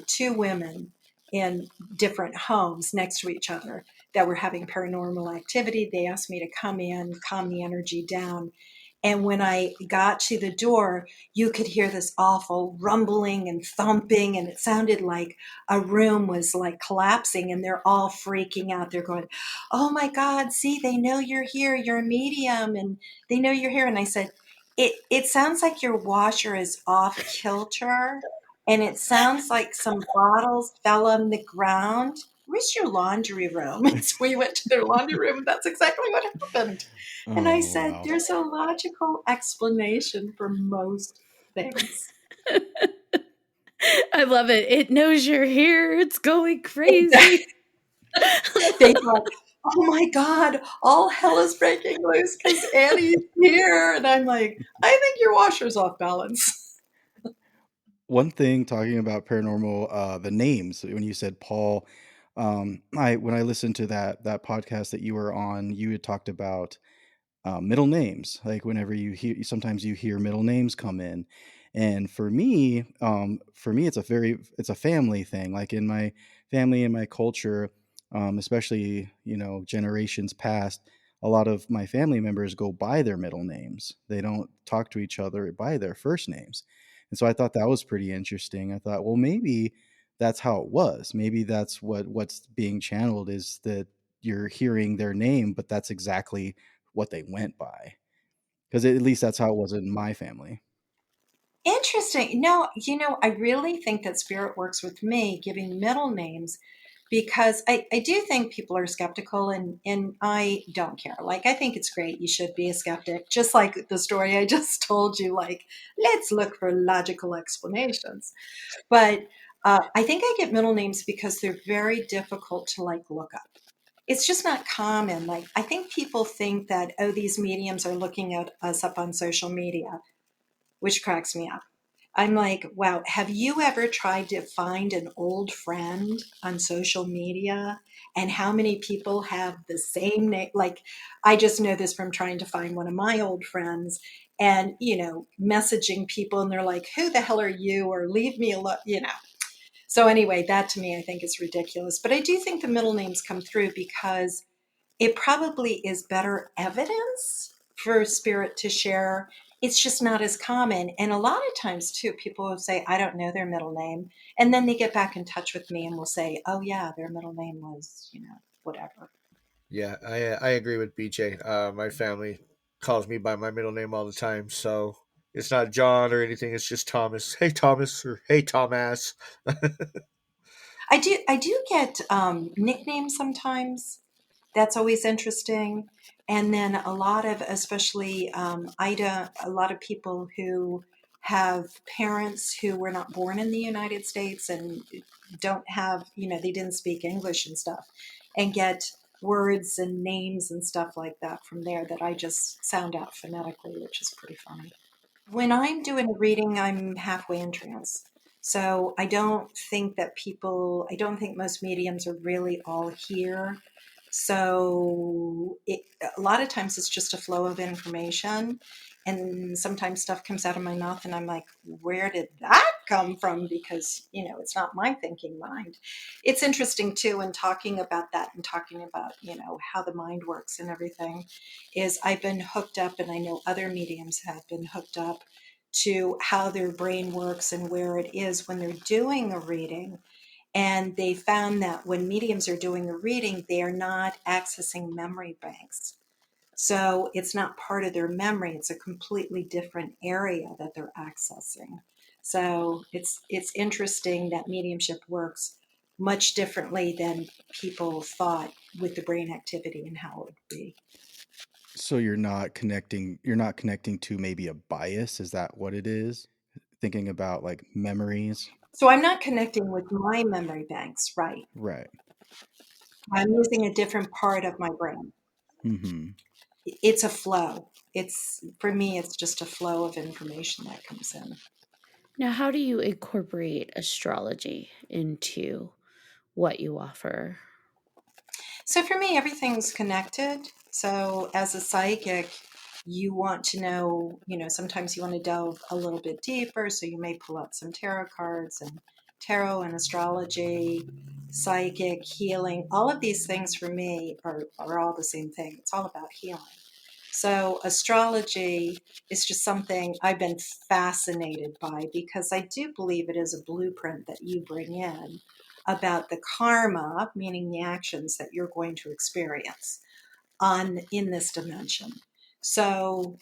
two women in different homes next to each other that were having paranormal activity. They asked me to come in, calm the energy down. And when I got to the door, you could hear this awful rumbling and thumping, and it sounded like a room was like collapsing, and they're all freaking out. They're going, "Oh my God, see, they know you're here. You're a medium, and they know you're here." And I said, it sounds like your washer is off kilter, and it sounds like some bottles fell on the ground. Where's your laundry room? And so we went to their laundry room, and that's exactly what happened. And I Oh, said, wow. there's a logical explanation for most things. I love it. It knows you're here. It's going crazy. They thought, oh my God, all hell is breaking loose because Annie's here. And I'm like, I think your washer's off balance. One thing talking about paranormal, the names when you said Paul, I when I listened to that podcast that you were on, you had talked about middle names. Like whenever you hear, sometimes you hear middle names come in, and for me, it's a family thing. Like in my family and my culture, especially generations past, a lot of my family members go by their middle names. They don't talk to each other by their first names, and so I thought that was pretty interesting. I thought, well, maybe that's how it was. Maybe that's what's being channeled is that you're hearing their name, but that's exactly what they went by, because at least that's how it was in my family. Interesting. No, I really think that spirit works with me giving middle names because I do think people are skeptical, and I don't care. Like, I think it's great. You should be a skeptic, just like the story I just told you. Like, let's look for logical explanations. But I think I get middle names because they're very difficult to like look up. It's just not common. Like, I think people think that, oh, these mediums are looking at us up on social media, which cracks me up. I'm like, wow, have you ever tried to find an old friend on social media? And how many people have the same name? Like, I just know this from trying to find one of my old friends and, messaging people, and they're like, who the hell are you? Or leave me alone. So, anyway, that to me, I think is ridiculous. But I do think the middle names come through because it probably is better evidence for spirit to share. It's just not as common. And a lot of times, too, people will say, I don't know their middle name. And then they get back in touch with me and will say, oh, yeah, their middle name was, whatever. Yeah, I agree with BJ. My family calls me by my middle name all the time, so it's not John or anything. It's just Thomas. Hey Thomas, or hey Thomas. I do get nicknames sometimes. That's always interesting. And then a lot of, especially Ida, a lot of people who have parents who were not born in the United States and don't have, they didn't speak English and stuff, and get words and names and stuff like that from there that I just sound out phonetically, which is pretty funny. When I'm doing a reading, I'm halfway in trance. So I don't think most mediums are really all here. So a lot of times it's just a flow of information. And sometimes stuff comes out of my mouth and I'm like, where did that come from? Because, it's not my thinking mind. It's interesting too, in talking about that and talking about, how the mind works and everything, is I've been hooked up, and I know other mediums have been hooked up to how their brain works and where it is when they're doing a reading. And they found that when mediums are doing a reading, they are not accessing memory banks. So it's not part of their memory. It's a completely different area that they're accessing. So it's interesting that mediumship works much differently than people thought with the brain activity and how it would be. So you're not connecting to maybe a bias, is that what it is? Thinking about like memories. So I'm not connecting with my memory banks, right? Right. I'm using a different part of my brain. Mhm. It's a flow. It's for me, it's just a flow of information that comes in. Now, how do you incorporate astrology into what you offer? So for me, everything's connected. So as a psychic, you want to know, sometimes you want to delve a little bit deeper. So you may pull out some tarot cards, and tarot and astrology, psychic, healing. All of these things for me are all the same thing. It's all about healing. So astrology is just something I've been fascinated by, because I do believe it is a blueprint that you bring in about the karma, meaning the actions that you're going to experience in this dimension. So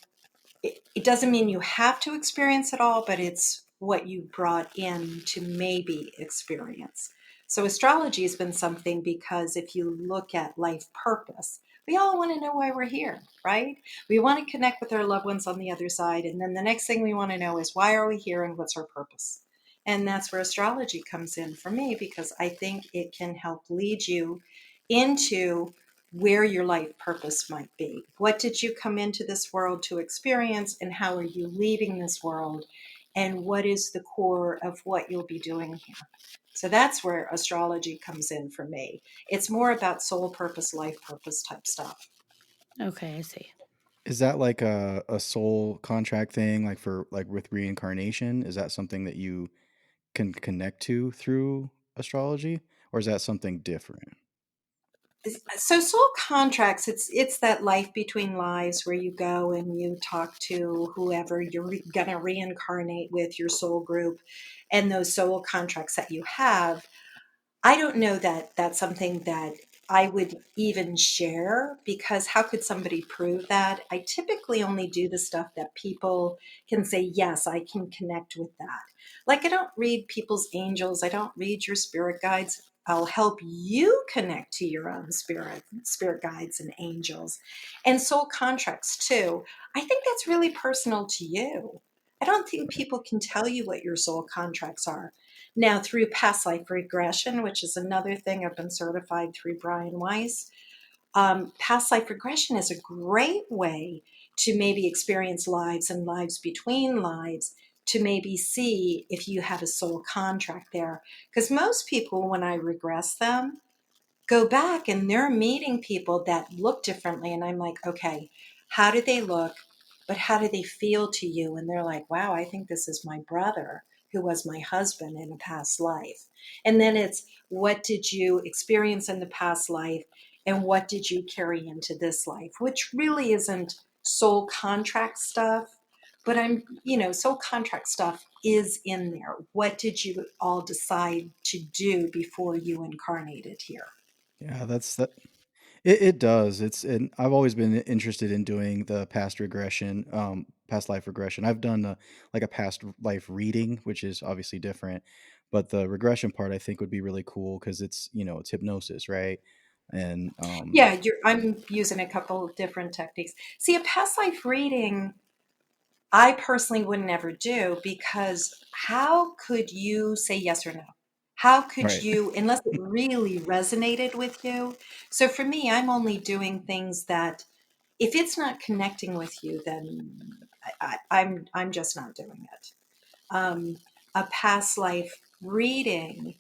it doesn't mean you have to experience it all, but it's what you brought in to maybe experience. So astrology has been something, because if you look at life purpose, we all want to know why we're here, right? We want to connect with our loved ones on the other side. And then the next thing we want to know is, why are we here and what's our purpose? And that's where astrology comes in for me, because I think it can help lead you into where your life purpose might be. What did you come into this world to experience, and how are you leaving this world? And what is the core of what you'll be doing here? So that's where astrology comes in for me. It's more about soul purpose, life purpose type stuff. Okay, I see. Is that like a soul contract thing, like for like with reincarnation? Is that something that you can connect to through astrology, or is that something different? So soul contracts, it's that life between lives where you go and you talk to whoever you're going to reincarnate with, your soul group, and those soul contracts that you have. I don't know that that's something that I would even share, because how could somebody prove that? I typically only do the stuff that people can say, yes, I can connect with that. Like, I don't read people's angels, I don't read your spirit guides. I'll help you connect to your own spirit guides and angels, and soul contracts too. I think that's really personal to you. I don't think Right. people can tell you what your soul contracts are. Now, through past life regression, which is another thing, I've been certified through Brian Weiss. Past life regression is a great way to maybe experience lives and lives between lives, to maybe see if you have a soul contract there. Because most people, when I regress them, go back and they're meeting people that look differently. And I'm like, okay, how do they look? But how do they feel to you? And they're like, wow, I think this is my brother who was my husband in a past life. And then it's, what did you experience in the past life? And what did you carry into this life? Which really isn't soul contract stuff. But soul contract stuff is in there. What did you all decide to do before you incarnated here? Yeah, that's that. It does. And I've always been interested in doing the past regression, past life regression. I've done like a past life reading, which is obviously different, but the regression part I think would be really cool because it's, it's hypnosis, right? And Yeah, I'm using a couple of different techniques. See, a past life reading, I personally would never do because how could you say yes or no? How could right, you, unless it really resonated with you? So for me, I'm only doing things that if it's not connecting with you, then I'm just not doing it. Um, a past life reading,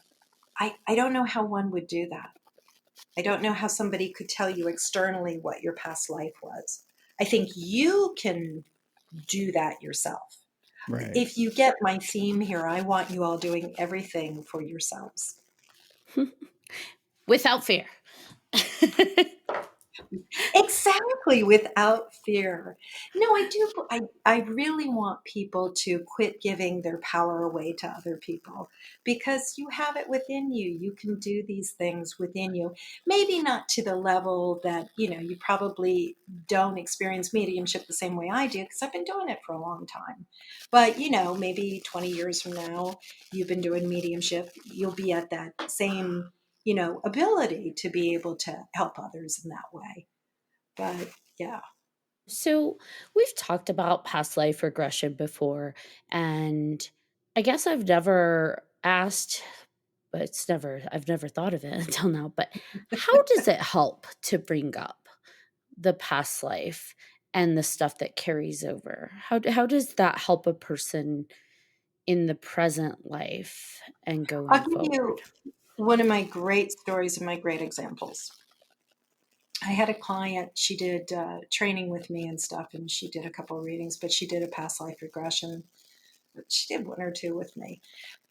I don't know how one would do that. I don't know how somebody could tell you externally what your past life was. I think you can do that yourself. right. If you get my theme here, I want you all doing everything for yourselves. Without fear. Exactly, without fear. No, I do. I really want people to quit giving their power away to other people because you have it within you. You can do these things within you. Maybe not to the level that, you probably don't experience mediumship the same way I do because I've been doing it for a long time. But, maybe 20 years from now, you've been doing mediumship, you'll be at that same, ability to be able to help others in that way. But yeah. So, we've talked about past life regression before, and I guess I've never asked, but I've never thought of it until now. But how does it help to bring up the past life and the stuff that carries over? How does that help a person in the present life and I'll going give forward? you one of my great stories and my great examples. I had a client, she did training with me and stuff, and she did a couple of readings, but she did a past life regression. She did one or two with me.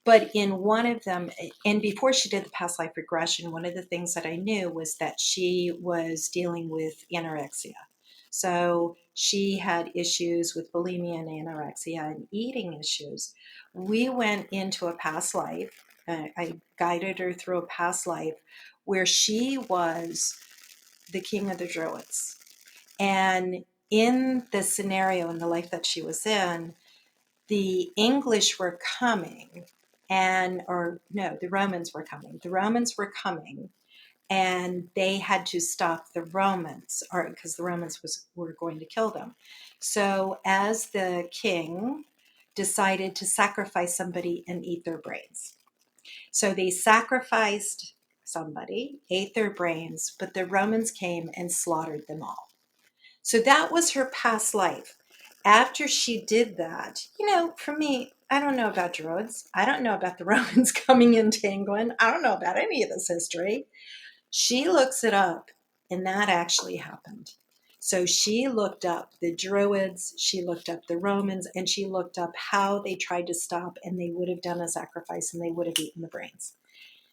But in one of them, and before she did the past life regression, one of the things that I knew was that she was dealing with anorexia. So she had issues with bulimia and anorexia and eating issues. We went into a past life. I guided her through a past life where she was the king of the Druids. And in the scenario, in the life that she was in, the English were coming, or no, the Romans were coming. The Romans were coming, and they had to stop the Romans, or because the Romans were going to kill them. So, as the king decided to sacrifice somebody and eat their brains, so they sacrificed somebody, ate their brains, but the Romans came and slaughtered them all. So that was her past life. After she did that, for me, I don't know about Druids. I don't know about the Romans coming into England. I don't know about any of this history. She looks it up, and that actually happened. So she looked up the Druids, she looked up the Romans, and she looked up how they tried to stop, and they would have done a sacrifice and they would have eaten the brains.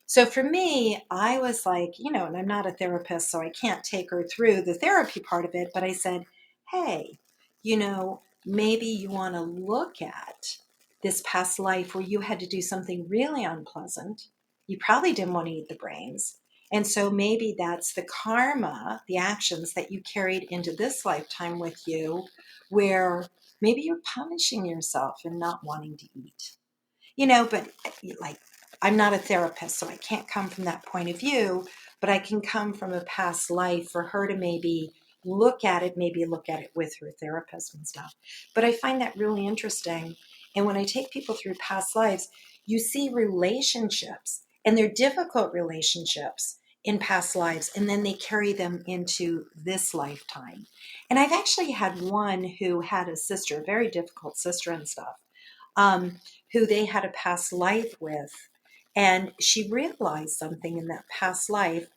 So for me, I was like, and I'm not a therapist, so I can't take her through the therapy part of it, but I said, hey, maybe you want to look at this past life where you had to do something really unpleasant. You probably didn't want to eat the brains. And so maybe that's the karma, the actions that you carried into this lifetime with you, where maybe you're punishing yourself and not wanting to eat. But like, I'm not a therapist, so I can't come from that point of view, but I can come from a past life for her to maybe maybe look at it with her therapist and stuff. But I find that really interesting. And when I take people through past lives, you see relationships, and they're difficult relationships in past lives, and then they carry them into this lifetime. And I've actually had one who had a sister, a very difficult sister and stuff, who they had a past life with. And she realized something in that past life.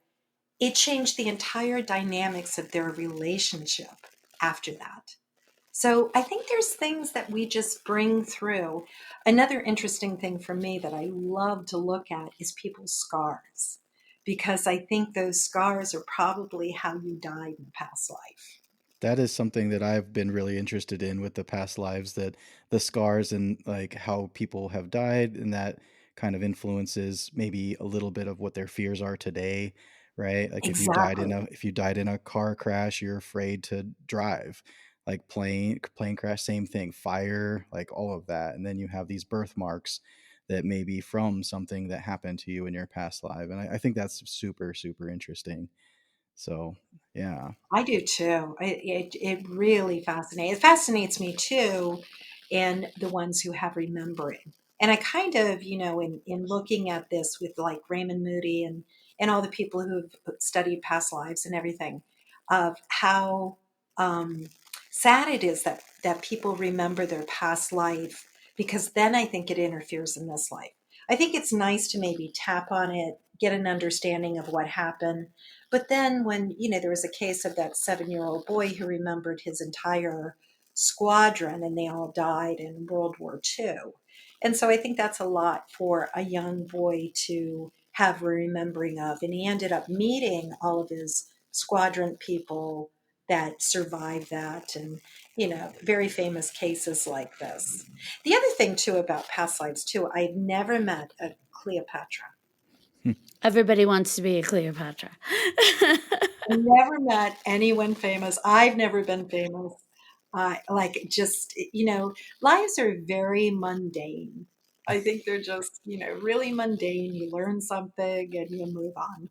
It changed the entire dynamics of their relationship after that. So I think there's things that we just bring through. Another interesting thing for me that I love to look at is people's scars, because I think those scars are probably how you died in past life. That is something that I've been really interested in with the past lives, that the scars and like how people have died, and that kind of influences maybe a little bit of what their fears are today, right? Like Exactly. if you died in a car crash, you're afraid to drive. Like plane crash, same thing. Fire, like all of that. And then you have these birthmarks that may be from something that happened to you in your past life. And I think that's super, super interesting. So yeah. I do too. It really fascinates. It fascinates me too, in the ones who have remembering. And I kind of, in looking at this with like Raymond Moody and all the people who've studied past lives and everything, of how um, sad it is that people remember their past life, because then I think it interferes in this life. I think it's nice to maybe tap on it, get an understanding of what happened, but then when, there was a case of that 7-year-old boy who remembered his entire squadron and they all died in World War II. And so I think that's a lot for a young boy to have a remembering of. And he ended up meeting all of his squadron people that survived that, and, very famous cases like this. The other thing too about past lives too, I've never met a Cleopatra. Everybody wants to be a Cleopatra. I never met anyone famous. I've never been famous. Like, just, lives are very mundane. I think they're just, really mundane. You learn something and you move on.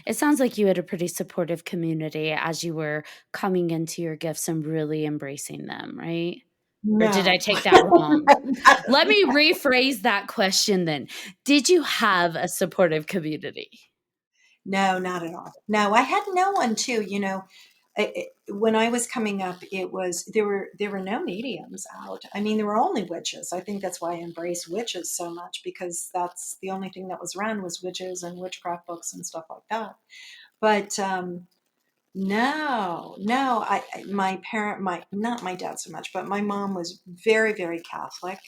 It sounds like you had a pretty supportive community as you were coming into your gifts and really embracing them, right? Or did I No. take that wrong? Let me rephrase that question then. Did you have a supportive community? No, not at all. No, I had no one too. When I was coming up, there were no mediums out. I mean, there were only witches. I think that's why I embraced witches so much, because that's the only thing that was around, was witches and witchcraft books and stuff like that. But no, no. My parent, not my dad so much, but my mom was very, very Catholic.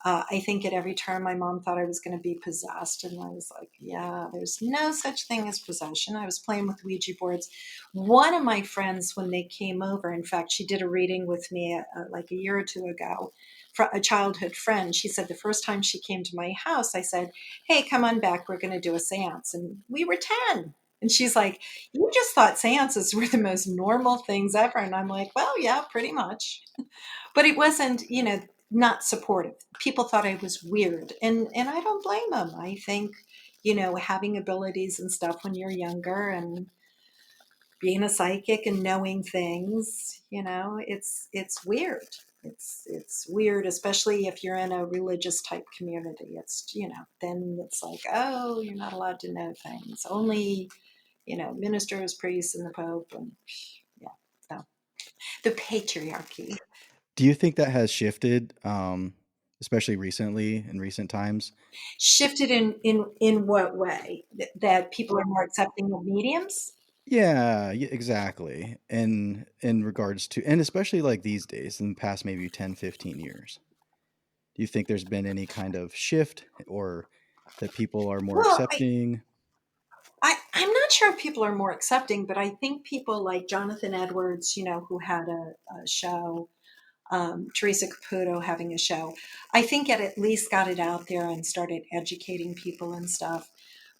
I think at every turn my mom thought I was going to be possessed, and I was like, "Yeah, there's no such thing as possession." I was playing with Ouija boards. One of my friends, when they came over, in fact, she did a reading with me like a year or two ago. For a childhood friend, she said the first time she came to my house, I said, "Hey, come on back. We're going to do a séance," and we were 10. And she's like, "You just thought seances were the most normal things ever." And I'm like, "Well, yeah, pretty much." But it wasn't, not supportive. People thought I was weird. And I don't blame them. I think, having abilities and stuff when you're younger, and being a psychic and knowing things, it's weird. It's weird, especially if you're in a religious type community. It's, then it's like, oh, you're not allowed to know things. Only, ministers, priests, and the Pope, and yeah, so the patriarchy Do you think that has shifted, especially recently in recent times? shifted in what way? That people are more accepting of mediums? Yeah, exactly. In regards to, and especially like these days, in the past maybe 10, 15 years. Do you think there's been any kind of shift, or that people are more Well, accepting? I'm not sure if people are more accepting, but I think people like Jonathan Edwards, who had a show, Teresa Caputo having a show, I think it at least got it out there and started educating people and stuff.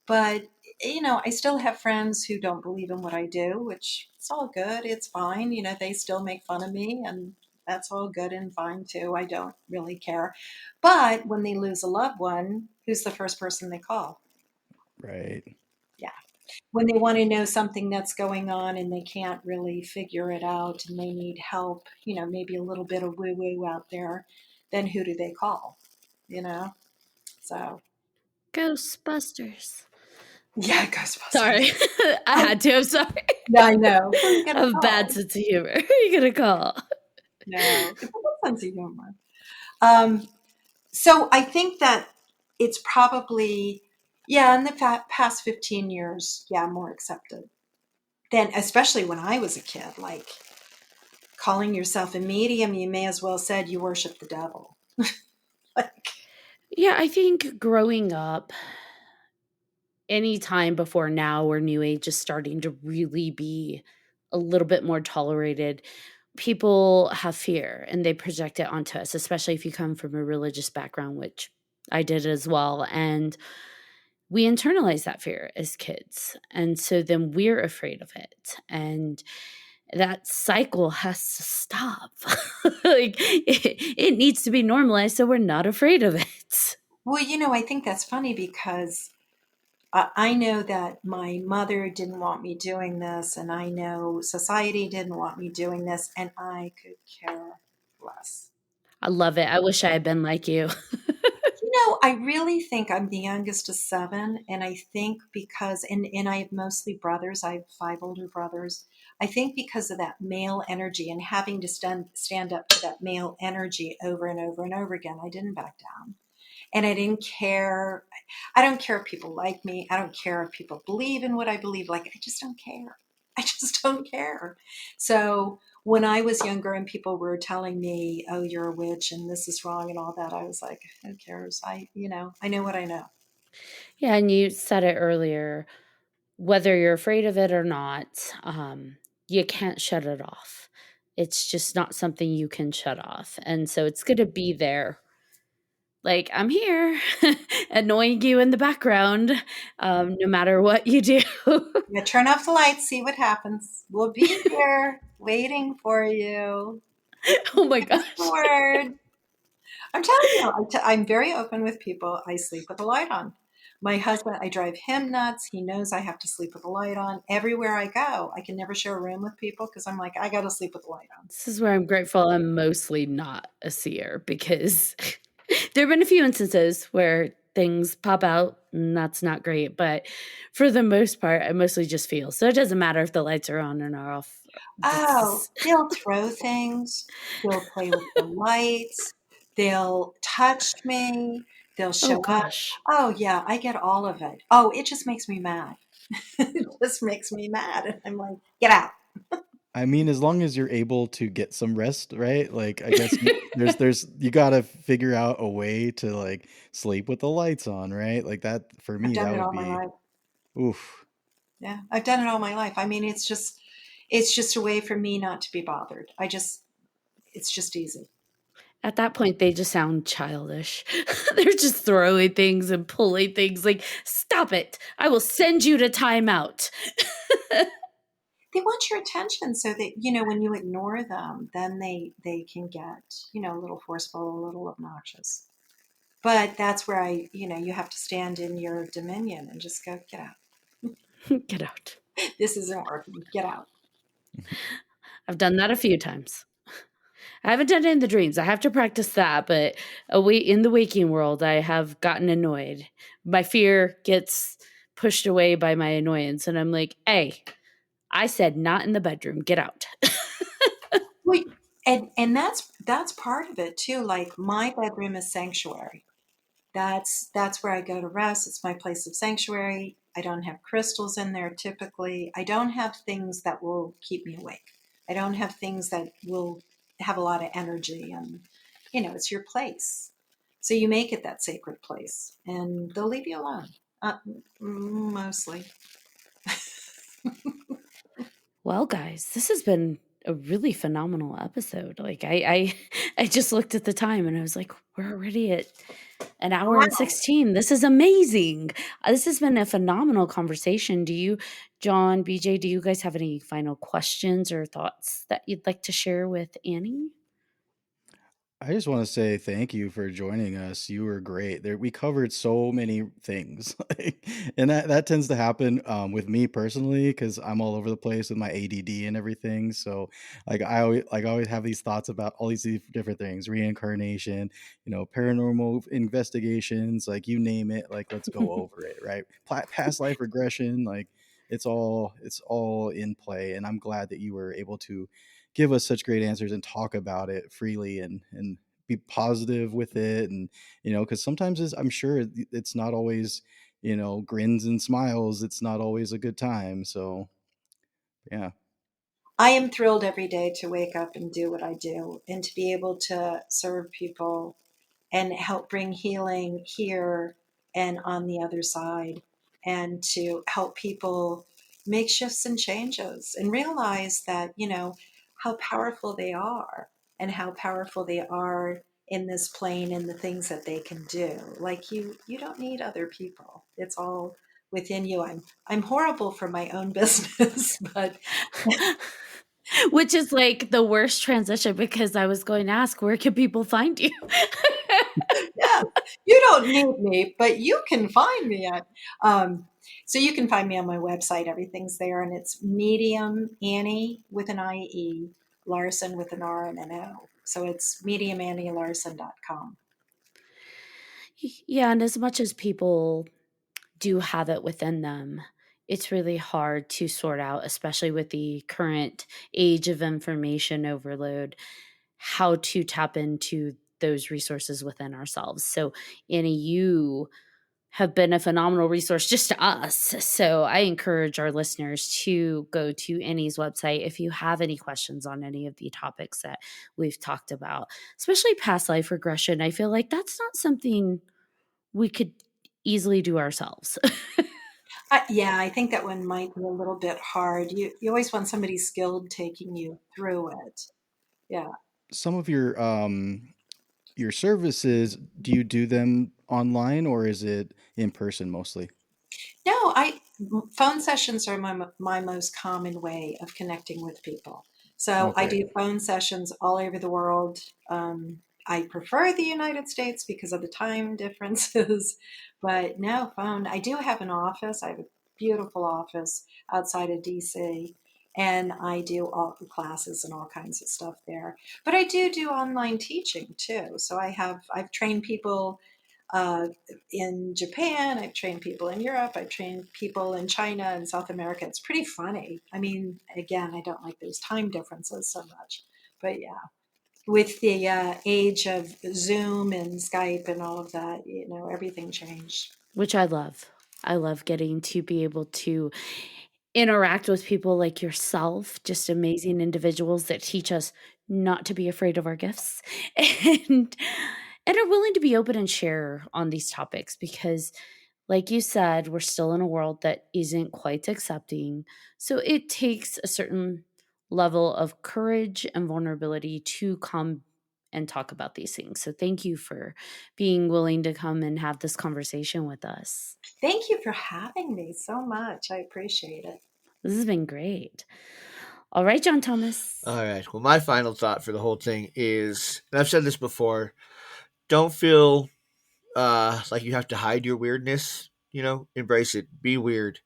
But, I still have friends who don't believe in what I do, which it's all good. It's fine. They still make fun of me, and that's all good and fine too. I don't really care. But when they lose a loved one, who's the first person they call? Right. Yeah. When they want to know something that's going on and they can't really figure it out and they need help, maybe a little bit of woo woo out there, then who do they call? You know? So, Ghostbusters. yeah, Ghostbusters. Sorry. I had to. I'm sorry. Yeah, I know. Who are you going I to have a bad call? sense of humor. Who are you going to call? No, it's a good sense of humor. Um, so I think that it's probably, yeah, in the past 15 years, yeah, more accepted. Then, especially when I was a kid, like calling yourself a medium, you may as well said you worship the devil. Like, Yeah, I think growing up, any time before now where New Age is starting to really be a little bit more tolerated, people have fear and they project it onto us, especially if you come from a religious background, which I did as well. And we internalize that fear as kids. And so then we're afraid of it. And that cycle has to stop. Like it needs to be normalized so we're not afraid of it. Well, I think that's funny because I know that my mother didn't want me doing this, and I know society didn't want me doing this, and I could care less. I love it. I wish I had been like you. I really think I'm the youngest of seven, and I think because, and I have mostly brothers, I have five older brothers. I think because of that male energy and having to stand up to that male energy over and over and over again, I didn't back down. And I didn't care. I don't care if people like me. I don't care if people believe in what I believe. Like, I just don't care. I just don't care. So when I was younger and people were telling me, oh, you're a witch and this is wrong and all that, I was like, who cares? I know what I know. Yeah, and you said it earlier, whether you're afraid of it or not, you can't shut it off. It's just not something you can shut off. And so it's going to be there. Like, I'm here, annoying you in the background, no matter what you do. Yeah, turn off the lights, see what happens. We'll be here waiting for you. Oh my Give us the gosh. word. I'm telling you, I'm very open with people. I sleep with the light on. My husband, I drive him nuts. He knows I have to sleep with the light on. Everywhere I go, I can never share a room with people because I'm like, I got to sleep with the light on. This is where I'm grateful I'm mostly not a seer, because there have been a few instances where things pop out and that's not great. But for the most part, I mostly just feel. So it doesn't matter if the lights are on or off. Oh, they'll throw things. They'll play with the lights. They'll touch me. They'll Oh show up. gosh. Oh, yeah, I get all of it. Oh, it just makes me mad. It just makes me mad. And I'm like, get out. I mean, as long as you're able to get some rest, right? Like, I guess there's you gotta figure out a way to like sleep with the lights on, right? Like that for I've me, done that it would all my be life. oof. Yeah, I've done it all my life. I mean, it's just a way for me not to be bothered. It's just easy. At that point, they just sound childish. They're just throwing things and pulling things. Like, stop it. I will send you to timeout. They want your attention so that, when you ignore them, then they can get, a little forceful, a little obnoxious. But that's where you have to stand in your dominion and just go, get out. Get out. This isn't working. Get out. I've done that a few times. I haven't done it in the dreams. I have to practice that, but in the waking world, I have gotten annoyed. My fear gets pushed away by my annoyance, and I'm like, "Hey, I said not in the bedroom. Get out." Well, and that's part of it too. Like, my bedroom is sanctuary. That's where I go to rest. It's my place of sanctuary. I don't have crystals in there typically. I don't have things that will keep me awake. I don't have things that will have a lot of energy, and it's your place. So you make it that sacred place, and they'll leave you alone. Mostly. Well, guys, this has been a really phenomenal episode. Like, I I just looked at the time and I was like, we're already at an hour and Wow. 16. This is amazing. This has been a phenomenal conversation. Do you, John, BJ, do you guys have any final questions or thoughts that you'd like to share with Annie? I just want to say thank you for joining us. You were great. There, we covered so many things, like, and that tends to happen with me personally because I'm all over the place with my ADD and everything. So, like, I always have these thoughts about all these different things: reincarnation, paranormal investigations, like you name it. Like, let's go over it, right? Past life regression, like it's all in play, and I'm glad that you were able to give us such great answers and talk about it freely and be positive with it. And because sometimes I'm sure it's not always grins and smiles, it's not always a good time. So yeah. I am thrilled every day to wake up and do what I do and to be able to serve people and help bring healing here and on the other side, and to help people make shifts and changes and realize that, how powerful they are and how powerful they are in this plane and the things that they can do. Like you don't need other people. It's all within you. I'm horrible for my own business, but Which is like the worst transition because I was going to ask, where can people find you? yeah, you don't need me, but you can find me at. So you can find me on my website. Everything's there, and it's Medium Annie with an IE, Larson with an R and an O. So it's mediumannielarson.com. Yeah, and as much as people do have it within them, it's really hard to sort out, especially with the current age of information overload, how to tap into those resources within ourselves. So, Annie, you have been a phenomenal resource just to us. So I encourage our listeners to go to Annie's website if you have any questions on any of the topics that we've talked about, especially past life regression. I feel like that's not something we could easily do ourselves. Yeah, I think that one might be a little bit hard. You always want somebody skilled taking you through it. Yeah. Some of your services, do you do them online or is it in person mostly? No, phone sessions are my most common way of connecting with people. So I Okay. do phone sessions all over the world. I prefer the United States because of the time differences, but no phone. I do have an office. I have a beautiful office outside of DC, and I do all the classes and all kinds of stuff there. But I do online teaching too. So I've trained people uh, in Japan. I've trained people in Europe. I've trained people in China and South America. It's pretty funny. I mean, again, I don't like those time differences so much, but yeah, with the age of Zoom and Skype and all of that, everything changed. Which I love. I love getting to be able to interact with people like yourself, just amazing individuals that teach us not to be afraid of our gifts and and are willing to be open and share on these topics because like you said, we're still in a world that isn't quite accepting. So it takes a certain level of courage and vulnerability to come and talk about these things. So thank you for being willing to come and have this conversation with us. Thank you for having me so much. I appreciate it. This has been great. All right, John Thomas. All right. Well, my final thought for the whole thing is, and I've said this before, don't feel like you have to hide your weirdness. Embrace it. Be weird.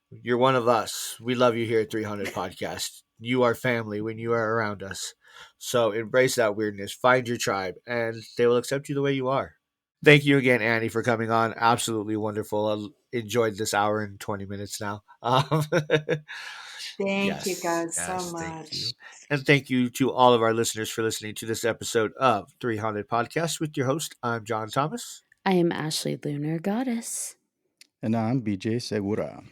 You're one of us. We love you here at 300 Podcast. You are family when you are around us. So embrace that weirdness. Find your tribe, and they will accept you the way you are. Thank you again, Annie, for coming on. Absolutely wonderful. I enjoyed this hour and 20 minutes now. Thank you Yes, guys so yes, thank you. much. And thank you to all of our listeners for listening to this episode of 300 Podcast with your host. I'm John Thomas. I am Ashley Lunar Goddess. And I'm BJ Segura.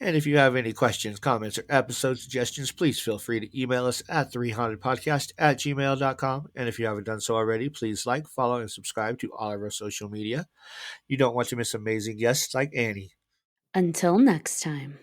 And if you have any questions, comments, or episode suggestions, please feel free to email us at 300podcast@gmail.com. And if you haven't done so already, please like, follow, and subscribe to all of our social media. You don't want to miss amazing guests like Annie. Until next time.